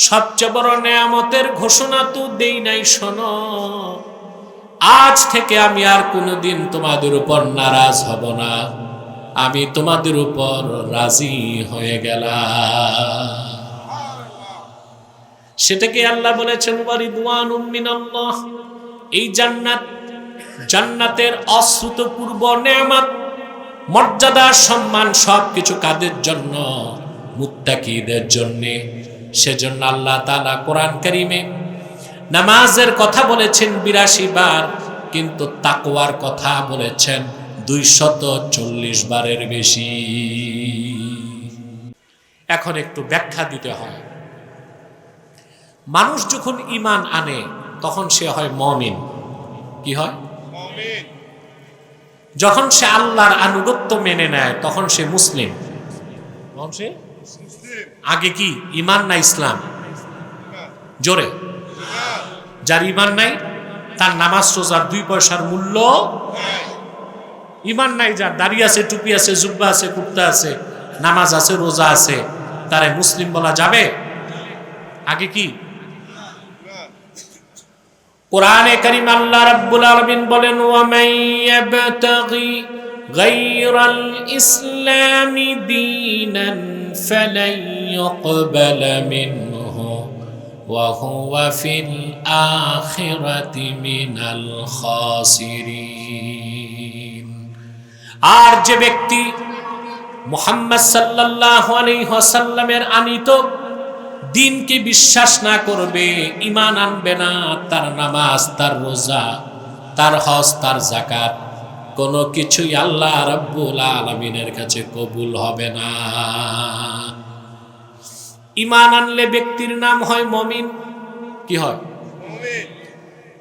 সবচেয়ে বড় নেয়ামতের ঘোষণা তো দেই নাই, শোনো। আজ থেকে আমি আর কোনোদিন তোমাদের উপর নারাজ হব না, আমি তোমাদের উপর রাজি হয়ে গেলাম। সেটাকে আল্লাহ বলেছেন ওয়ারিদওয়ানুম মিনাল্লাহ। এই জান্নাতের অশ্রুতপূর্ব নেয়ামত, মর্যাদা, সম্মান সবকিছু কাদের জন্য? মুত্তাকিদের জন্য। সেজন্য আল্লাহ তাআলা কোরআন কারীমে নামাজের কথা বলেছেন ৮২ বার, কিন্তু তাকওয়ার কথা বলেছেন ২৪০ বারের বেশি। এখন একটু ব্যাখ্যা দিতে হয়। মানুষ যখন ঈমান আনে তখন সে হয় মুমিন। কি হয়? মুমিন। যখন সে আল্লাহর আনুগত্য মেনে নেয় তখন সে মুসলিম। আগে কি ঈমান না ইসলাম? জোরে। যার ঈমান নাই তার নামাজ রোজার ২ পয়সার মূল্য। ঈমান নাই যার, দাড়ি আছে, টুপি আছে, জুব্বা আছে, কুর্তা আছে, নামাজ আছে, রোজা আছে, তারে মুসলিম বলা যাবে? আগে কি? কোরআনে কারীম আল্লাহ রাব্বুল আলামিন বলেন ওয়া মান ইয়াবতাগি গায়রাল ইসলামি দীনান ফালান ইউকবালা মিনহু ওয়া হুয়া ফিল আখিরাতি মিনাল খাসিরিন। আর যে ব্যক্তি মুহাম্মদ সাল্লাল্লাহু আলাইহি ওয়াসাল্লামের আনিত দিনকে বিশ্বাস না করবে, ঈমান আনবে না, তার নামাজ, তার রোজা, তার হজ, তার যাকাত কোনো কিছুই আল্লাহ রাব্বুল আলামিনের কাছে কবুল হবে না। ঈমান আনলে ব্যক্তির নাম হয় মুমিন। কি হয়? মুমিন।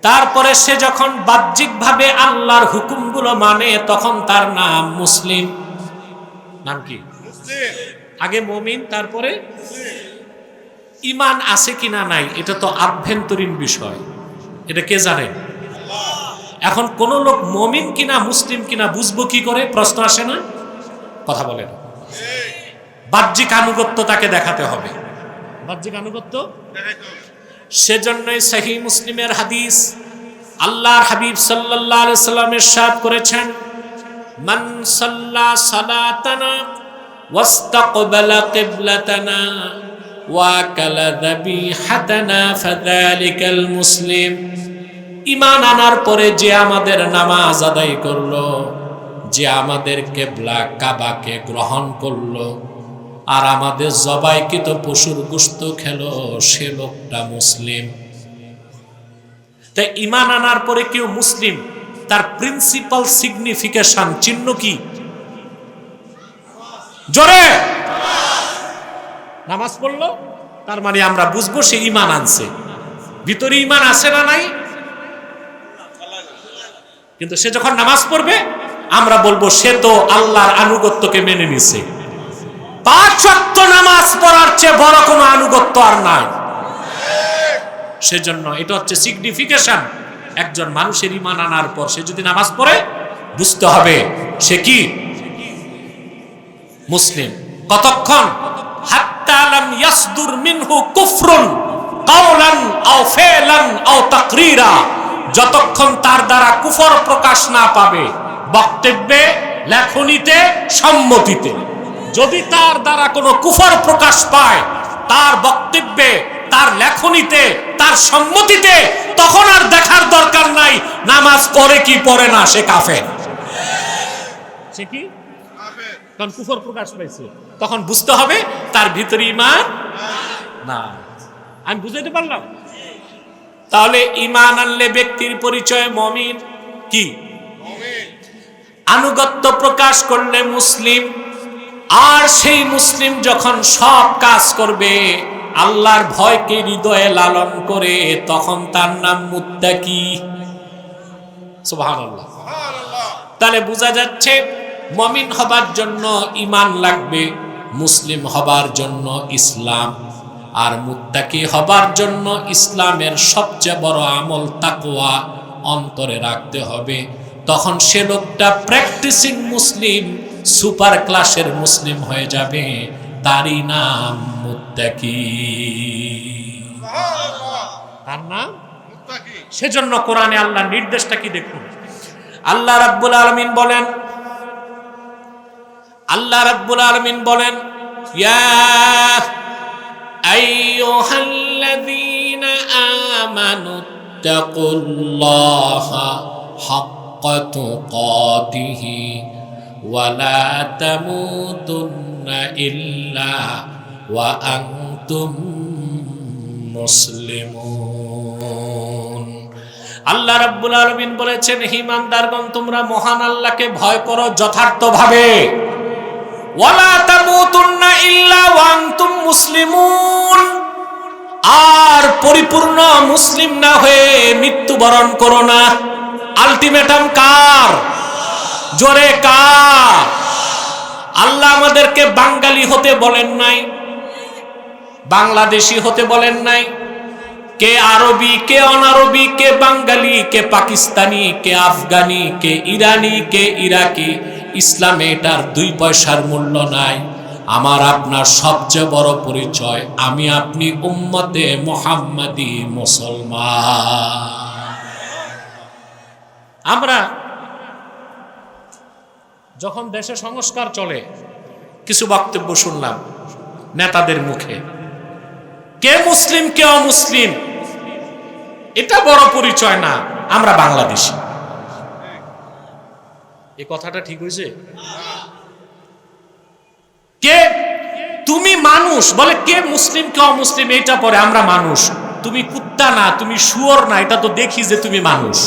তারপরে সে যখন বাহ্যিকভাবে আল্লাহর হুকুমগুলো মানে তখন তার নাম মুসলিম। নাম কি? মুসলিম। আগে মুমিন, তারপরে ঈমান আছে কিনা নাই এটা তো আভ্যন্তরীণ বিষয়, এটা কে জানে? এখন কোন লোক মুমিন কিনা মুসলিম কিনা বুঝবো কি করে? প্রশ্ন আসে না? কথা বলে না। বাহ্যিক আনুগত্য তাকে দেখাতে হবে, বাহ্যিক আনুগত্য। সেজন্যই সহিহ মুসলিমের হাদিস, আল্লাহর হাবিব সাল্লাল্লাহু আলাইহি ওয়াসাল্লাম ইরশাদ করেছেন মান সাল্লা সালাতানা ওয়াস্তাকবালা কিবলাতানা ওয়াকালা যাবিহাতানা ফাযালিকাল মুসলিম। ঈমান আনার পরে যে আমাদের নামাজ আদায় করলো, যে আমাদের কিবলা কাবাকে গ্রহণ করলো, আর আমাদের জবাইকৃত পশুর গোশত খেলো, সে লোকটা মুসলিম। তাই ঈমান আনার পরে কেউ মুসলিম, তার প্রিন্সিপাল সিগনিফিকেশন, চিহ্ন কি? জোরে নামাজ পড়লো, তার মানে আমরা বুঝবো সে ঈমান আনছে। ভিতরে ঈমান আছে না নাই? কিন্তু সে যখন নামাজ পড়বে আমরা বলবো সে তো আল্লাহর আনুগত্যকে মেনে নিছে। ৫ ওয়াক্ত নামাজ পড়ার চেয়ে বড় কোনো আনুগত্য আর নাই। সেজন্য এটা হচ্ছে সিগনিফিকেশন একজন মানুষের ঈমান আনার পর সে যদি নামাজ পড়ে বুঝতে হবে সে কি মুসলিম। কতক্ষণ? হাত্তা লাম ইয়াসদুর মিনহু কুফরুন কাওলান আও ফিলান আও তাকরীরা, যতক্ষণ তার দ্বারা কুফর প্রকাশ না পাবে, বক্তব্যে, লেখনীতে, সম্মতিতে। যদি তার দ্বারা কোনো কুফর প্রকাশ পায় তার বক্তব্যে, তার লেখনীতে, তার সম্মতিতে, তখন আর দেখার দরকার নাই নামাজ পড়ে কি পড়ে না, সে কাফের। সে কি? কারণ কুফর প্রকাশ পাইছে, তখন বুঝতে হবে তার ভিতরে ঈমান না। আমি বুঝাইতে পারলাম? তাহলে ঈমান আনলে ব্যক্তির পরিচয় মুমিন। কি? আনুগত্য প্রকাশ করলে মুসলিম। আর সেই মুসলিম যখন সব কাজ করবে আল্লাহর ভয়কে হৃদয়ে লালন করে, তখন তার নাম মুত্তাকি। সুবহানাল্লাহ। তাহলে বোঝা যাচ্ছে মুমিন হবার জন্য ঈমান লাগবে, মুসলিম হবার জন্য ইসলাম, আর মুত্তাকি হবার জন্য ইসলামের সবচেয়ে বড় আমল তাকওয়া অন্তরে রাখতে হবে। তখন সে লোকটা প্র্যাকটিসিং মুসলিম, সুপার ক্লাসের মুসলিম হয়ে যাবে, তারই নাম মুত্তাকি। তার নাম মুত্তাকি। সেজন্য কোরআনে আল্লাহর নির্দেশটা কি দেখুন। আল্লাহ রাব্বুল আলামিন বলেন ইয়া আইয়ুহাল্লাযীনা আমানু তাকুল্লাহা হাক্কা তুকাতিহি ওয়া লা তামুতুন্না ইল্লা ওয়া আনতুম মুসলিমুন। আল্লাহ রাব্বুল আলামিন বলেছেন, হে ঈমানদারগণ, তোমরা মহান আল্লাহকে ভয় করো যথার্থভাবে। ওয়ালা তামুতুন্না ইল্লা ওয়া আনতুম মুসলিমুন, আর পরিপূর্ণ মুসলিম না হয়ে মৃত্যুবরণ করো না। আলটিমেটাম কার? জোরে কার? আল্লাহ আমাদেরকে বাঙালি হতে বলেন নাই, বাংলাদেশি হতে বলেন নাই, কে আরবি, কে অনারবি, কে বাঙালি, কে পাকিস্তানি, কে আফগানি, কে ইরানি, কে ইরাকি। ইসলামে এটার 2 পয়সার মূল্য নাই। আমার আপনার সবচেয়ে বড় পরিচয়, আমি আপনি উম্মতে মুহাম্মাদি মুসলমান। আমরা যখন দেশে সংস্কার চলে, কিছু বক্তব্য শুনলাম নেতাদের মুখে, কে মুসলিম কে অমুসলিম এটা বড় পরিচয় না, আমরা বাংলাদেশী। এই কথাটা ঠিক হয়েছে? কে তুমি মানুষ বলে, কে মুসলিম কে অমুসলিম এটা পরে, আমরা মানুষ। তুমি কুত্তা না, তুমি শুয়োর না, এটা তো দেখি যে তুমি মানুষ।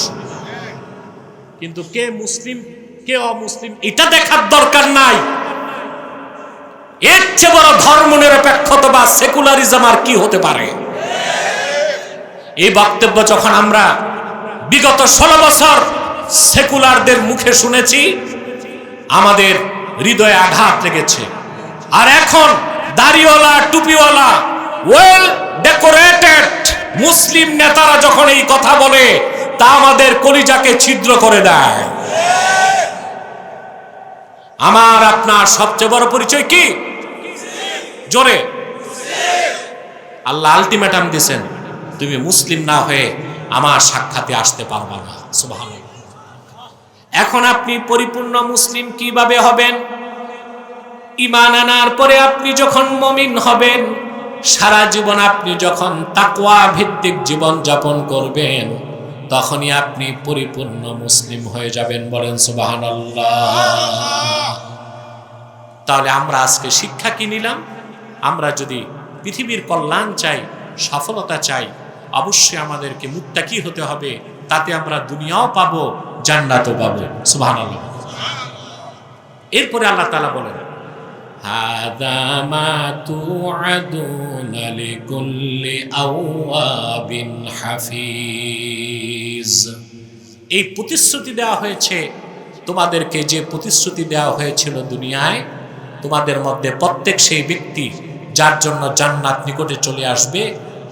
কিন্তু কে মুসলিম কে অমুসলিম এটা দেখার দরকার নাই। এর চেয়ে বড় ধর্ম নিরপেক্ষতা বা সেকুলারিজম আর কি হতে পারে? এই বক্তব্য যখন আমরা বিগত 16 বছর সেকুলারদের মুখে শুনেছি, আমাদের হৃদয়ে আঘাত লেগেছে। আর এখন দাড়িওয়ালা, টুপিওয়ালা, ওয়েল ডেকোরেটেড মুসলিম নেতারা যখন এই কথা বলে, তা আমাদের কলিজাকে ছিদ্র করে দেয়। আমার আপনার সবচেয়ে বড় পরিচয় কি? জোরে। আল্লাহ আলটিমেটাম দিয়েছেন, তুমি মুসলিম না হয়ে আমার সাক্ষাতে আসতে পারবা না। সুবহানাল্লাহ। এখন আপনি পরিপূর্ণ মুসলিম কিভাবে হবেন? ঈমান আনার পরে আপনি যখন মুমিন হবেন, সারা জীবন আপনি যখন তাকওয়া ভিত্তিক জীবন যাপন করবেন, তখনই আপনি পরিপূর্ণ মুসলিম হয়ে যাবেন। বলেন সুবহানাল্লাহ। তাহলে আমরা আজকে শিক্ষা কি নিলাম? আমরা যদি পৃথিবীর কল্যাণ চাই, সফলতা চাই, অবশ্যই আমাদেরকে মুত্তাকি হতে হবে। তাতে আমরা দুনিয়াও পাবো, জান্নাতও পাবো। সুবহানাল্লাহ। এরপরে আল্লাহ তাআলা বলেন, হাযা মা তুআদুনা লিকুল্লি আওয়াবিন হাফিজ। এই প্রতিশ্রুতি দেওয়া হয়েছে তোমাদেরকে, যে প্রতিশ্রুতি দেওয়া হয়েছিল দুনিয়ায়, তোমাদের মধ্যে প্রত্যেক সেই ব্যক্তি যার জন্য জান্নাত নিকটে চলে আসবে,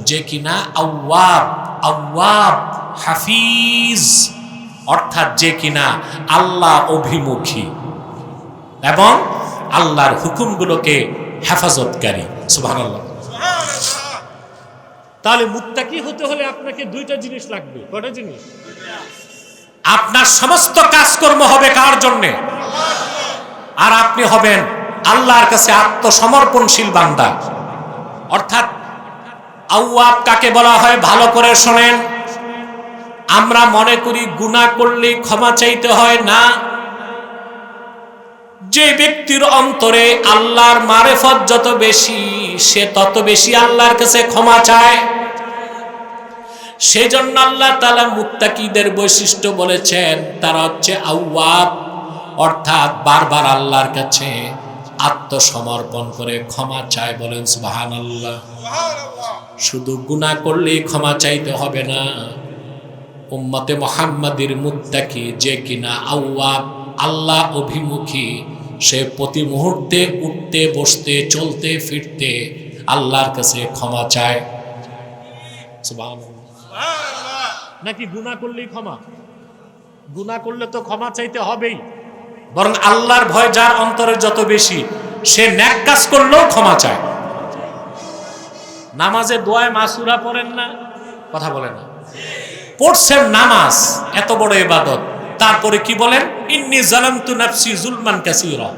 যে কিনা আওয়াব, আওয়াব হাফিজ, অর্থাৎ যে কিনা আল্লাহ অভিমুখী এবং আল্লাহর হুকুমগুলোকে হেফাজতকারী। সুবহানাল্লাহ। তাহলে মুত্তাকি হতে হলে আপনাকে 2টা জিনিস লাগবে। কয়টা জিনিস? আপনার সমস্ত কাজকর্ম হবে কার জন্যে? আর আপনি হবেন আল্লাহর কাছে আত্মসমর্পণশীল বান্দা। অর্থাৎ আওয়াব কাকে বলা হয় ভালো করে শোনেন। আমরা মনে করি গুনাহ করলে ক্ষমা চাইতে হয় না। যে ব্যক্তির অন্তরে আল্লাহর মারিফত যত বেশি, সে তত বেশি আল্লাহর কাছে ক্ষমা চায়। সেজন্য আল্লাহ তাআলা মুত্তাকিদের বৈশিষ্ট্য বলেছেন, তারা হচ্ছে আওয়াব, অর্থাৎ বারবার আল্লাহর কাছে আত্মসমর্পণ করে ক্ষমা চায়। বলেন সুবহানাল্লাহ। শুধু গুনাহ করলেই ক্ষমা চাইতে হবে না। উম্মতে মুহাম্মাদির মুত্তাকি যে কিনা আওয়াব, আল্লাহ অভিমুখী, সে প্রতি মুহূর্তে উঠতে বসতে চলতে ফিরতে আল্লাহর কাছে ক্ষমা চায়। সুবহানাল্লাহ। নাকি গুনাহ করলেই ক্ষমা? গুনাহ করলে তো ক্ষমা চাইতে হবেই, বরং আল্লাহর ভয় যার অন্তরে যত বেশি, সে নেক কাজ করলেও ক্ষমা চায়। নামাজে দোয়ায় মাসুরা পড়েন না? কথা বলে না? পড়ছেন নামাজ এত বড় ইবাদত, তারপরে কি বলেন? ইন্নী যালামতু নাফসি যুলমান কাসীরা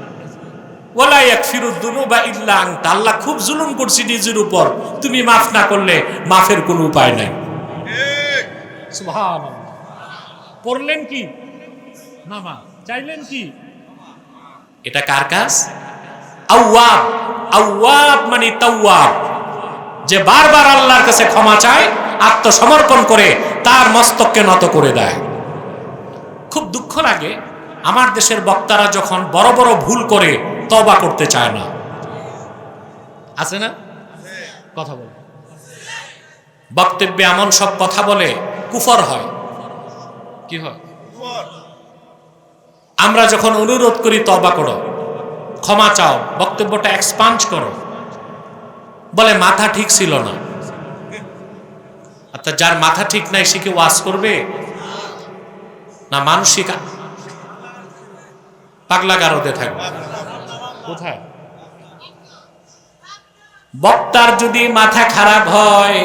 ওয়ালা ইয়াগফিরুদ যুনুবা ইল্লা আনতা। আল্লাহ খুব জুলুম করছি নিজের উপর, তুমি মাফ না করলে মাফের কোনো উপায় নাই। সুবহানাল্লাহ। পড়লেন কি? নামাজ। চাইলেন কি? এটা কার কাজ? আওয়াব। আওয়াব মানে তাওয়াব, যে বারবার আল্লাহর কাছে ক্ষমা চায়, আত্মসমর্পণ করে তার মস্তককে নত করে দেয়। খুব দুঃখ লাগে আমার দেশের বক্তারা যখন বড় বড় ভুল করে তওবা করতে চায় না। আছে না? কথা বলে বক্তব্যে এমন সব কথা বলে কুফর হয়। কি হয়? আমরা যখন অনুরোধ করি তওবা করো, ক্ষমা চাও, বক্তব্যটা এক্সপান্ড করো, বলে মাথা ঠিক ছিল না। অর্থাৎ যার মাথা ঠিক নাই সে কি ওয়াজ করবে? না মানসিক পাগলা গারদে থাকবে। কোথায়? বক্তার যদি মাথা খারাপ হয়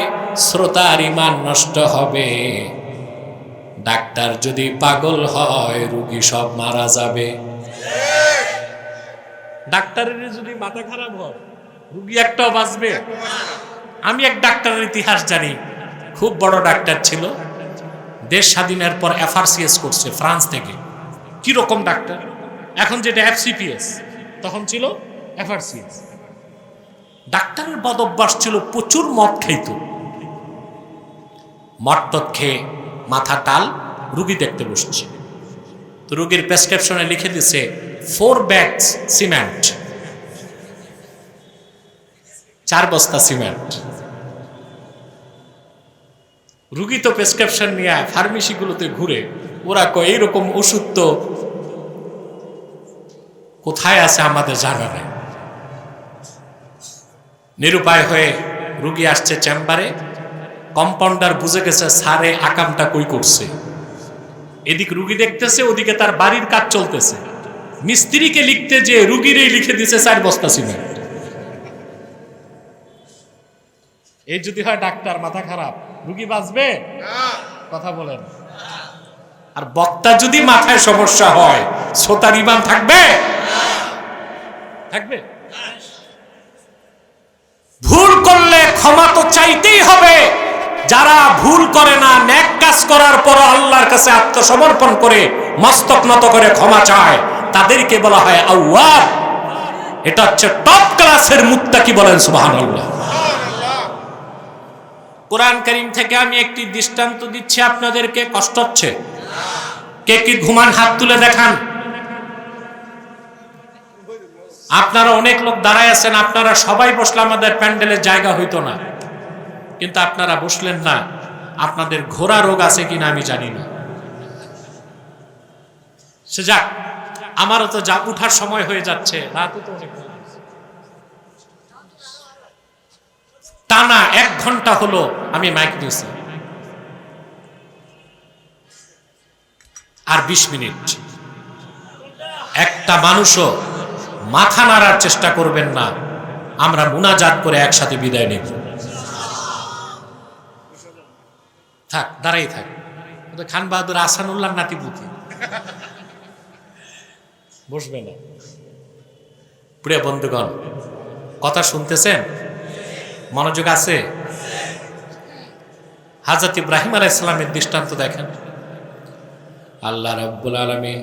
শ্রোতার ঈমান নষ্ট হবে, ডাক্তার যদি পাগল হয় রোগী সব মারা যাবে। ডাক্তারের যদি মাথা খারাপ হয় রোগী একটাও বাঁচবে? আমি এক ডাক্তারের ইতিহাস জানি, খুব বড় ডাক্তার ছিল, দেশ স্বাধীনের পর এফআরসিএস করছে ফ্রান্স থেকে। কি রকম ডাক্তার? এখন যেটা এফসিপিএস, তখন ছিল এফআরসিএস। ডাক্তারের বদ অভ্যাস ছিল প্রচুর মদ খাইত। মদ টদ খেয়ে মাথা টাল, রুগী দেখতে বসছে। তো রুগীর প্রেসক্রিপশনে লিখে দিছে 4 bags সিমেন্ট, 4 বস্তা সিমেন্ট। রুগী তো প্রেসক্রিপশন নিয়ে ফার্মেসিগুলোতে ঘুরে, ওরা কয় এইরকম ওষুধ তো কোথায় আছে আমাদের জানা নেই। নিরুপায় হয়ে রুগী আসছে চেম্বারে, কম্পাউন্ডার বুঝে গেছে স্যারে আকামটা কই করছে। এদিক রুগী দেখতেছে, ওদিকে তার বাড়ির কাজ চলতেছে। মিস্ত্রিকে লিখতে যে রুগীরই লিখে দিছে 4 বস্তা সিমেন্ট। এই যদি হয় ডাক্তার মাথা খারাপ, রুগী বাঁচবে? কথা বলেন। আর বক্তা যদি মাথায় সমস্যা হয় শ্রোতার ঈমান থাকবে? থাকবে? ভুল করলে ক্ষমা তো চাইতেই হবে। যারা ভুল করে না, নেক কাজ করার পর আল্লাহর কাছে আত্মসমর্পণ করে মস্তক নত করে ক্ষমা চায়, তাদেরকে বলা হয় আওয়াব। এটা হচ্ছে টপ ক্লাসের মুত্তাকি। বলেন সুবহানাল্লাহ। কোরআন কারীম থেকে আমি একটি দৃষ্টান্ত দিচ্ছি আপনাদেরকে। কষ্ট হচ্ছে? কে কি ঘুমান হাত তুলে দেখান। আপনারা অনেক লোক দাঁড়ায় আছেন, আপনারা সবাই বসলে আমাদের প্যান্ডেলের জায়গা হইতো না, কিন্তু আপনারা বসলেন না। আপনাদের ঘোড়া রোগ আছে কিনা আমি জানি না। সে যাক, আমারও তো যা উঠার সময় হয়ে যাচ্ছে, রাতও তো অনেক টানা 1 ঘন্টা হলো আমি মাইক দিয়েছি, আর 20 মিনিট। একটা মানুষও মাথা নাড়ার চেষ্টা করবেন না। আমরা মুনাজাত করে একসাথে বিদায় নেব। থাক, দাঁড়াই থাক। খান বাহাদুর আহসানুল্লাহ নাতিপুতি বসবে না। প্রিয় বন্ধুগণ, কথা শুনতেছেন? মনোযোগ আছে? হযরত ইব্রাহিম আলাইহিস সালামের দৃষ্টান্ত দেখেন। আল্লাহ রাব্বুল আলামিন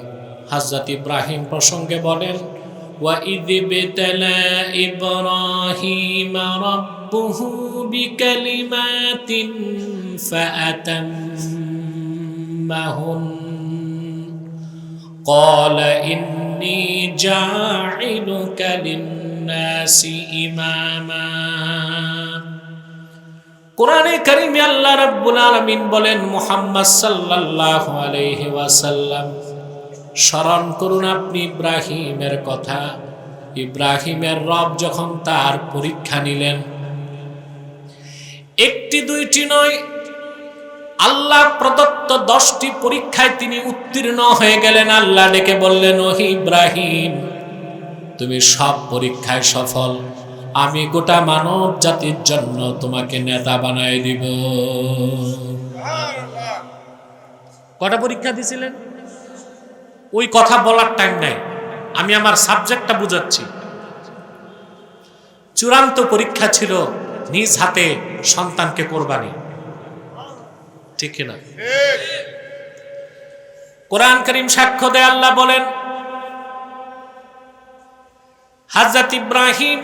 হযরত ইব্রাহিম প্রসঙ্গে বলেন, ওয়া ইয বিতালা ইব্রাহিম রাব্বুহু বিকালিমাতিন ফাআতাম্মাহুন ক্বালা ইন্নী জাঈলুকা লিন-নাসি ইমামা। কোরআনে কারীমে আল্লাহ রাব্বুল আলামিন বলেন, মুহাম্মদ সাল্লাল্লাহু আলাইহি ওয়াসাল্লাম স্মরণ করুন আপনি ইব্রাহিমের কথা। ইব্রাহিমের রব যখন তার পরীক্ষা নিলেন, একটি দুইটি নয়, আল্লাহ প্রদত্ত 10টি পরীক্ষায় তিনি উত্তীর্ণ হয়ে গেলেন। আল্লাহ ডেকে বললেন, ওহে ইব্রাহিম, তুমি সব পরীক্ষায় সফল, আমি গোটা মানব জাতির জন্য তোমাকে নেতা বানাই দিব। কটা পরীক্ষা দিছিলেন? ওই কথা বলার টাইম নাই, আমি আমার সাবজেক্টটা বুঝাচ্ছি। চূড়ান্ত পরীক্ষা ছিল নিজ হাতে সন্তানকে কোরবানি, ঠিক কিনা? কোরআন কারীম সাক্ষ্য দেয়, আল্লাহ বলেন হযরত ইব্রাহিম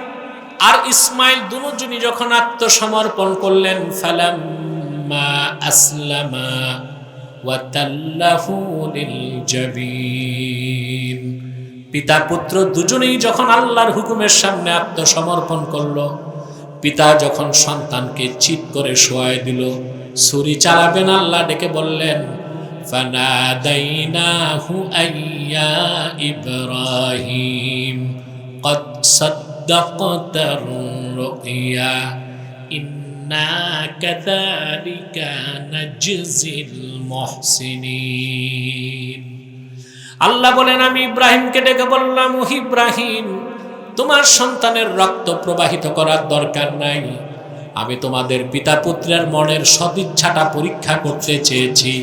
আর ইসমাইল দুজনই যখন আত্মসমর্পণ করলেন, ফালাম্মা আসলামা ওয়া তাল্লাহু লিল জাবিন, পিতা পুত্র দুজনেই যখন আল্লাহর হুকুমের সামনে আত্মসমর্পণ করলো, পিতা যখন সন্তানকে চিৎ করে শোয়ায় দিল, ছুরি চালাবেন, আল্লাহ ডেকে বললেন ফানাদাইনাহু আইয়া ইব্রাহিম قد صدقت الرؤيا إنا كذلك نجزي المحسنين। আল্লাহ বলেন আমি ইব্রাহিমকে ডেকে বললাম, ও ইব্রাহিম, তোমার সন্তানের রক্ত প্রবাহিত করার দরকার নাই, আমি তোমাদের পিতা পুত্রের মনের সদিচ্ছাটা পরীক্ষা করতে চেয়েছি,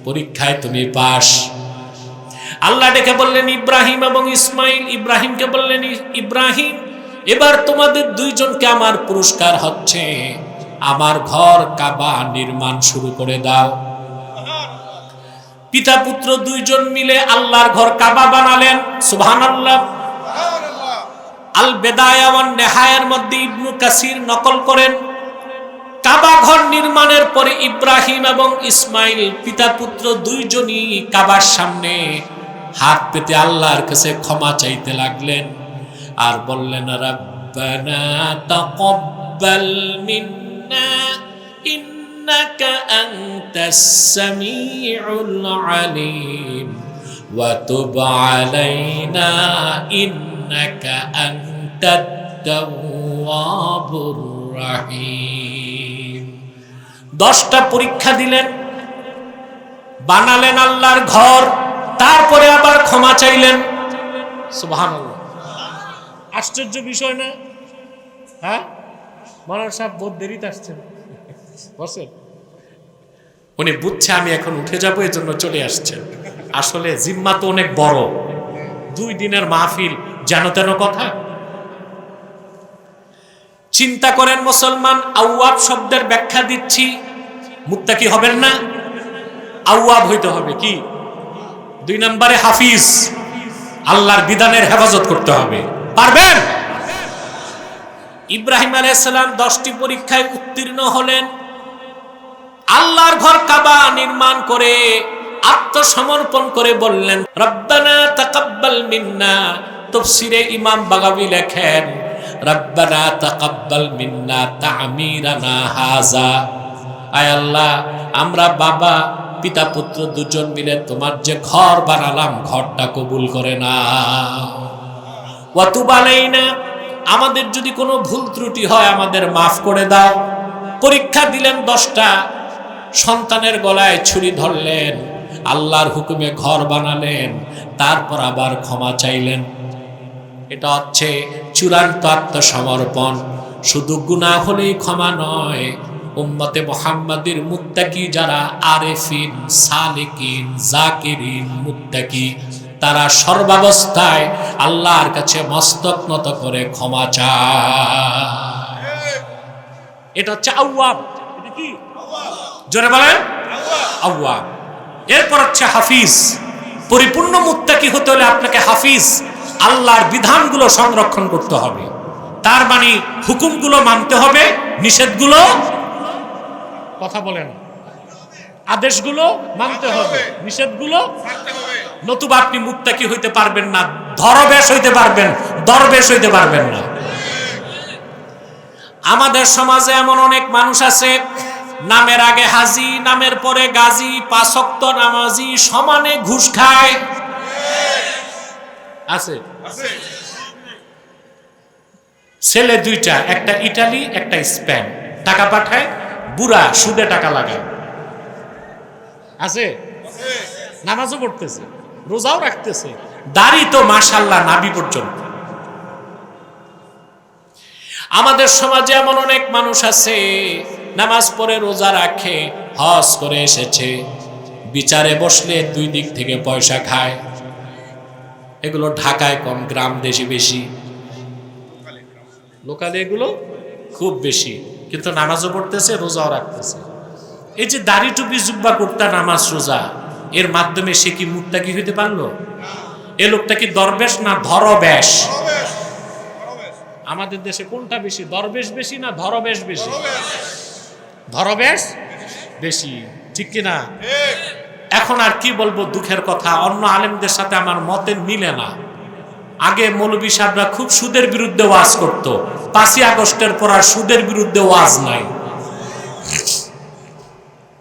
পরীক্ষায় তুমি পাস। আল্লাহ ডেকে বললেন ইব্রাহিম এবং ইসমাইল, ইব্রাহিমকে বললেন ইব্রাহিম, এবার তোমাদের দুইজনকে আমার পুরস্কার হচ্ছে, আমার ঘর কাবা নির্মাণ শুরু করে দাও। পিতা পুত্র দুইজন মিলে আল্লাহর ঘর কাবা বানালেন। সুবহানাল্লাহ। আল বেদায়া ওয়ান নেহায়ার মধ্যে ইবনু কাসির নকল করেন, কাবা ঘর নির্মাণের পরে ইব্রাহিম এবং ইসমাইল পিতা পুত্র দুইজনই কাবার সামনে হাত পেতে আল্লাহর কাছে ক্ষমা চাইতে লাগলেন আর বললেন, রাব্বানা তাকাব্বাল মিন্না ইন্নাকা আনতাস সামিউল আলিম ওয়া তুব আলাইনা ইন্নাকা আনতাত তাওয়াবুর রাহিম। 10টা পরীক্ষা দিলেন, বানালেন আল্লাহর ঘর, তারপরে আবার ক্ষমা চাইলেন। সুবহানাল্লাহ। আশ্চর্য বিষয় না? হ্যাঁ, মাওলানা সাহেব বহুত দেরিতে আসছেন, বসেন। উনি বুঝছে আমি এখন উঠে যাবো, এই জন্য চলে আসছেন। আসলে জিম্মা তো অনেক বড়, 2 দিনের মাহফিল, যেন তেন কথা। চিন্তা করেন মুসলমান, আওয়াব শব্দের ব্যাখ্যা দিচ্ছি, মুত্তাকি হবেন না, আওয়াব হইতে হবে কি? 2 নম্বরে হাফিজ, আল্লাহর বিধানের হেফাজত করতে হবে। পারবেন? ইব্রাহিম আলাইহিস সালাম 10টি পরীক্ষায় উত্তীর্ণ হলেন, আল্লাহর ঘর কাবা নির্মাণ করে আত্মসমর্পণ করে বললেন, রব্বানা তাকাব্বাল মিন্না। তাফসীরে ইমাম বাগাবী লেখেন, রব্বানা তাকাব্বাল মিন্না তা'মিরানা হাযা। আয় আল্লাহ, আমরা বাবা পিতা পুত্র দুজন মিলে তোমার যে ঘর বানালাম, ঘরটা কবুল করে নাও। ওয়া তুব আলাইনা, আমাদের যদি কোনো ভুল ত্রুটি হয় আমাদের মাফ করে দাও। পরীক্ষা দিলেন 10টা, সন্তানের গলায় ছুরি ধরলেন, আল্লাহর হুকুমে ঘর বানালেন, তারপর আবার ক্ষমা চাইলেন। এটা হচ্ছে চূড়ান্ত আত্মসমর্পণ। শুধু গুনাহ হলেই ক্ষমা নয়, উম্মতে মুহাম্মাদির মুত্তাকি যারা আরেফিন, সালিকিন, জাকিরিন, মুত্তাকি, তারা সর্বাবস্থায় আল্লাহর কাছে মস্তক নত করে ক্ষমা চায়। এটা হচ্ছে আওয়াব। এটা কি? জোরে বলেন, আওয়াব। এরপর হচ্ছে হাফিজ। পরিপূর্ণ মুত্তাকি হতে হলে আপনাকে হাফিজ, আল্লাহর বিধানগুলো সংরক্ষণ করতে হবে। তার মানে হুকুমগুলো মানতে হবে, নিষেধগুলো, কথা বলেন, আদেশগুলো মানতে হবে, নিষেধগুলো মানতে হবে। নতুবা আপনি মুত্তাকি হইতে পারবেন না, ধরবেশ হইতে পারবেন, দরবেশ হইতে পারবেন না। আমাদের সমাজে এমন অনেক মানুষ আছে, নামের আগে হাজি, নামের পরে গাজী, 5 ওয়াক্ত নামাজি, সমানে ঘুষ খায়। আছে? ছেলে 2টা, একটা ইটালি একটা স্পেন, টাকা পাঠায়, বুড়া সুদে টাকা লাগায়। আছে? নামাজও পড়তেছে, রোজাও রাখতেছে, দাড়ি তো মাশাআল্লাহ নাভি পর্যন্ত। আমাদের সমাজে এমন অনেক মানুষ আছে, নামাজ পড়ে, রোজা রাখে, হজ করে এসেছে, বিচারে বসলে দুই দিক থেকে পয়সা খায়। এগুলো ঢাকায় কম, গ্রাম দেশে বেশি, লোকালে এগুলো খুব বেশি, কিন্তু নামাজও পড়তেছে, রোজাও রাখতেছে। এই যে দাড়ি টুপি জুব্বা কুর্তা নামাজ রোজা, এর মাধ্যমে সে কি মুত্তাকি হইতে পারলো? এ লোকটা কি দরবেশ না ধরবেশ? আমাদের দেশে কোনটা বেশি, দরবেশ বেশি না ধরবেশ বেশি? ধরবেশ বেশি, ঠিক কিনা? এখন আর কি বলবো, দুঃখের কথা, অন্য আলেমদের সাথে আমার মতের মিলে না। আগে মৌলভী সাহেবরা খুব সুদের বিরুদ্ধে ওয়াজ করত, 5ই আগস্টের পর আর সুদের বিরুদ্ধে ওয়াজ নাই।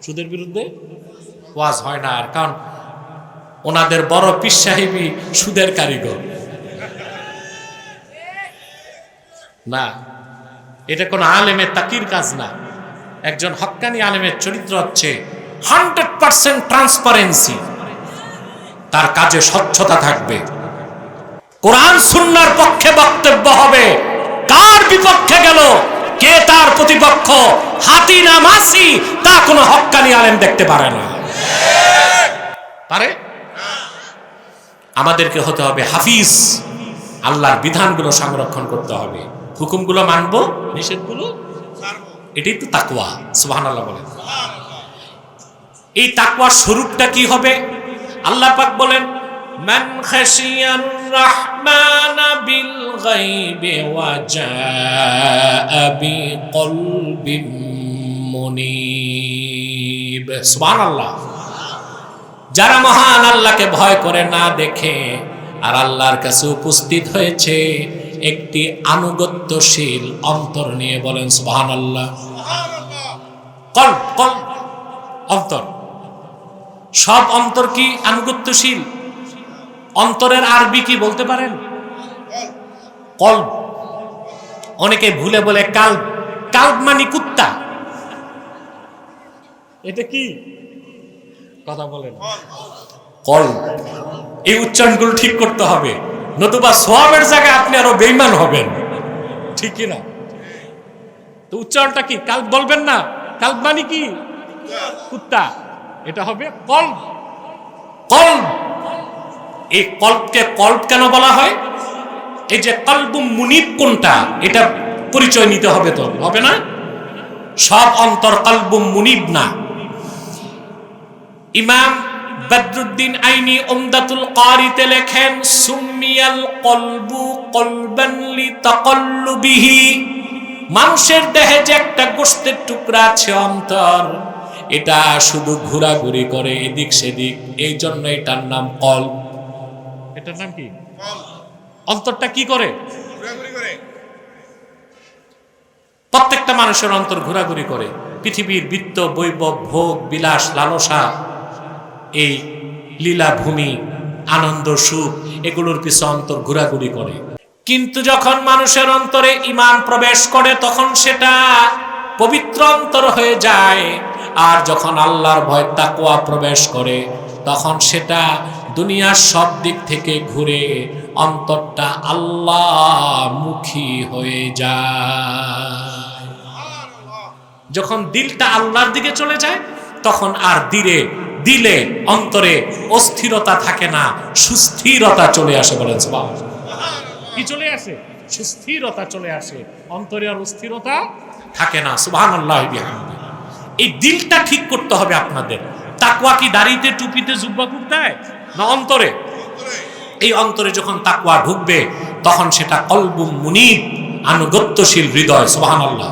সুদের বিরুদ্ধে ওয়াজ হয় না আর, কারণ ওনাদের বড় পীর সাহেবই সুদের কারিগর। না, এটা কোন আলেমের তাকির কাজ না। একজন হক্কানি আলেমের চরিত্র হচ্ছে 100% ট্রান্সপারেন্সি, তার কাজে স্বচ্ছতা থাকবে, কোরআন সুন্নাহর পক্ষে বক্তব্য হবে, কার বিপক্ষে গেল, কে তার প্রতিপক্ষ, হাতি না মাসি, তা কোনো হক্কানি আলেম দেখতে পারে না। পারে? আমাদেরকে হতে হবে হাফিজ, আল্লাহর বিধানগুলো সংরক্ষণ করতে হবে, হুকুমগুলো মানবো, নিষেধগুলো ছাড়বো। এটাই তো তাকওয়া। সুবহানাল্লাহ বলেন। এই তাকওয়ার স্বরূপটা কি হবে? আল্লাহ পাক বলেন, মান খাশিয়ার রাহমানা বিল গায়বি ওয়া জাআ বিকলবিন মুনীব। সুবহানাল্লাহ। যারা মহান আল্লাহকে ভয় করে না দেখে আর আল্লাহর কাছে উপস্থিত হয়েছে একটি আনুগত্যশীল অন্তর নিয়ে, বলেন সুবহানাল্লাহ। কলব, কলব, অন্তর। সব অন্তর কি আনুগত্যশীল? অন্তরের আরবি কি বলতে পারেন? কলব। অনেকে ভুলে বলে কালব। কালব মানে কুত্তা। এটা কি কথা বলেন? কলব। এই উচ্চারণগুলো ঠিক করতে হবে, নতুবা সওয়াবের জায়গায় আপনি আরো বেঈমান হবেন, ঠিক কি না? তো উচ্চারণটা কি? কালব বলবেন না। কালব মানে কি? কুত্তা। এটা হবে কলব। কলব। এই কলবকে কলব কেন বলা হয়? এই যে কলবুম মুনিব কোনটা, এটা পরিচয় নিতে হবে, তো হবে না? সব অন্তর কলবুম মুনিব না। ইমাম বদরুদ্দিন আইনি উমদাতুল কারিতে লেখেন, সুমিয়াল কলবু কলবান লিতাকাল্লুবিহি। মানুষের দেহে যে একটা গোশতের টুকরা আছে অন্তর, এটা শুধু ঘোরাঘুরি করে এদিক সেদিক, এই জন্য এটার নাম কলব। এটার নাম কি? অন্তরটা কি করে? ঘোরাঘুরি করে। প্রত্যেকটা মানুষের অন্তর ঘোরাঘুরি করে, পৃথিবীর বৃত্ত, বৈভব, ভোগ, বিলাস, লালসা, এই লীলাভূমি, আনন্দ, সুখ, এগুলোর পিছনে অন্তর ঘোরাঘুরি করে। কিন্তু যখন মানুষের অন্তরে ঈমান প্রবেশ করে তখন সেটা পবিত্র অন্তর হয়ে যায়। আর যখন আল্লাহর ভয় তাকওয়া প্রবেশ করে তখন সেটা দুনিয়ার সব দিক থেকে ঘুরে অন্তরটা আল্লাহমুখী হয়ে যায়। যখন দিলটা আল্লাহর দিকে চলে যায় তখন আর দিলে অন্তরে অস্থিরতা থাকে না, সুস্থিরতা চলে আসে। বলেন সুবহানাল্লাহ। কি চলে আসে? সুস্থিরতা চলে আসে, অন্তরে আর অস্থিরতা থাকে না। সুবহানাল্লাহ বিহামদিহি। এই দিলটা ঠিক করতে হবে আপনাদের। তাকওয়া কি দাড়িতে, টুপিতে, জুব্বা কুর্তায়, না অন্তরে? এই অন্তরে যখন তাকওয়া ঢুকবে তখন সেটা কলবুম মুনিব, আনুগত্যশীল হৃদয়। সুবহানাল্লাহ।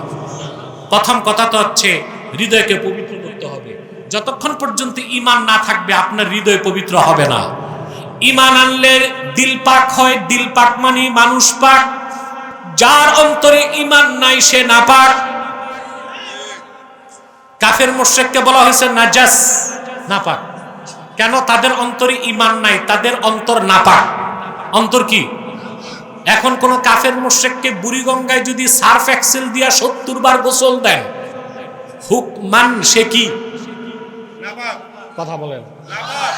প্রথম কথা তো হচ্ছে হৃদয়কে পবিত্র করতে হবে। যতক্ষণ পর্যন্ত ঈমান না থাকবে আপনার হৃদয় পবিত্র হবে না। ঈমান আনলে দিল পাক হয়। দিল পাক মানে মানুষ পাক। যার অন্তরে ঈমান নাই সে নাপাক। কাফের মুশরিককে বলা হয়েছে নাজাস, নাপাক। কেন? তাদের অন্তরে ঈমান নাই, তাদের অন্তর নাপাক। অন্তর কি? এখন কোন কাফের মুশরিককে বুড়িগঙ্গায় যদি সার্ফ এক্সেল দিয়া 70 বার গোসল দেন, হুকমান সে কি? নাপাক। কথা বলেন। নাপাক।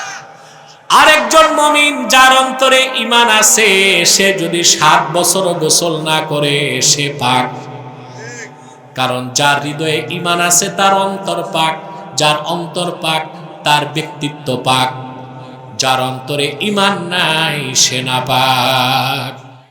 আরেকজন মুমিন যার অন্তরে ঈমান আছে, সে যদি 7 বছরও গোসল না করে সে পাক। কারণ যার হৃদয়ে ঈমান আছে তার অন্তর পাক। যার অন্তর পাক তার ব্যক্তিত্ব পাক, যার অন্তরে ঈমান নাই সে না পাক।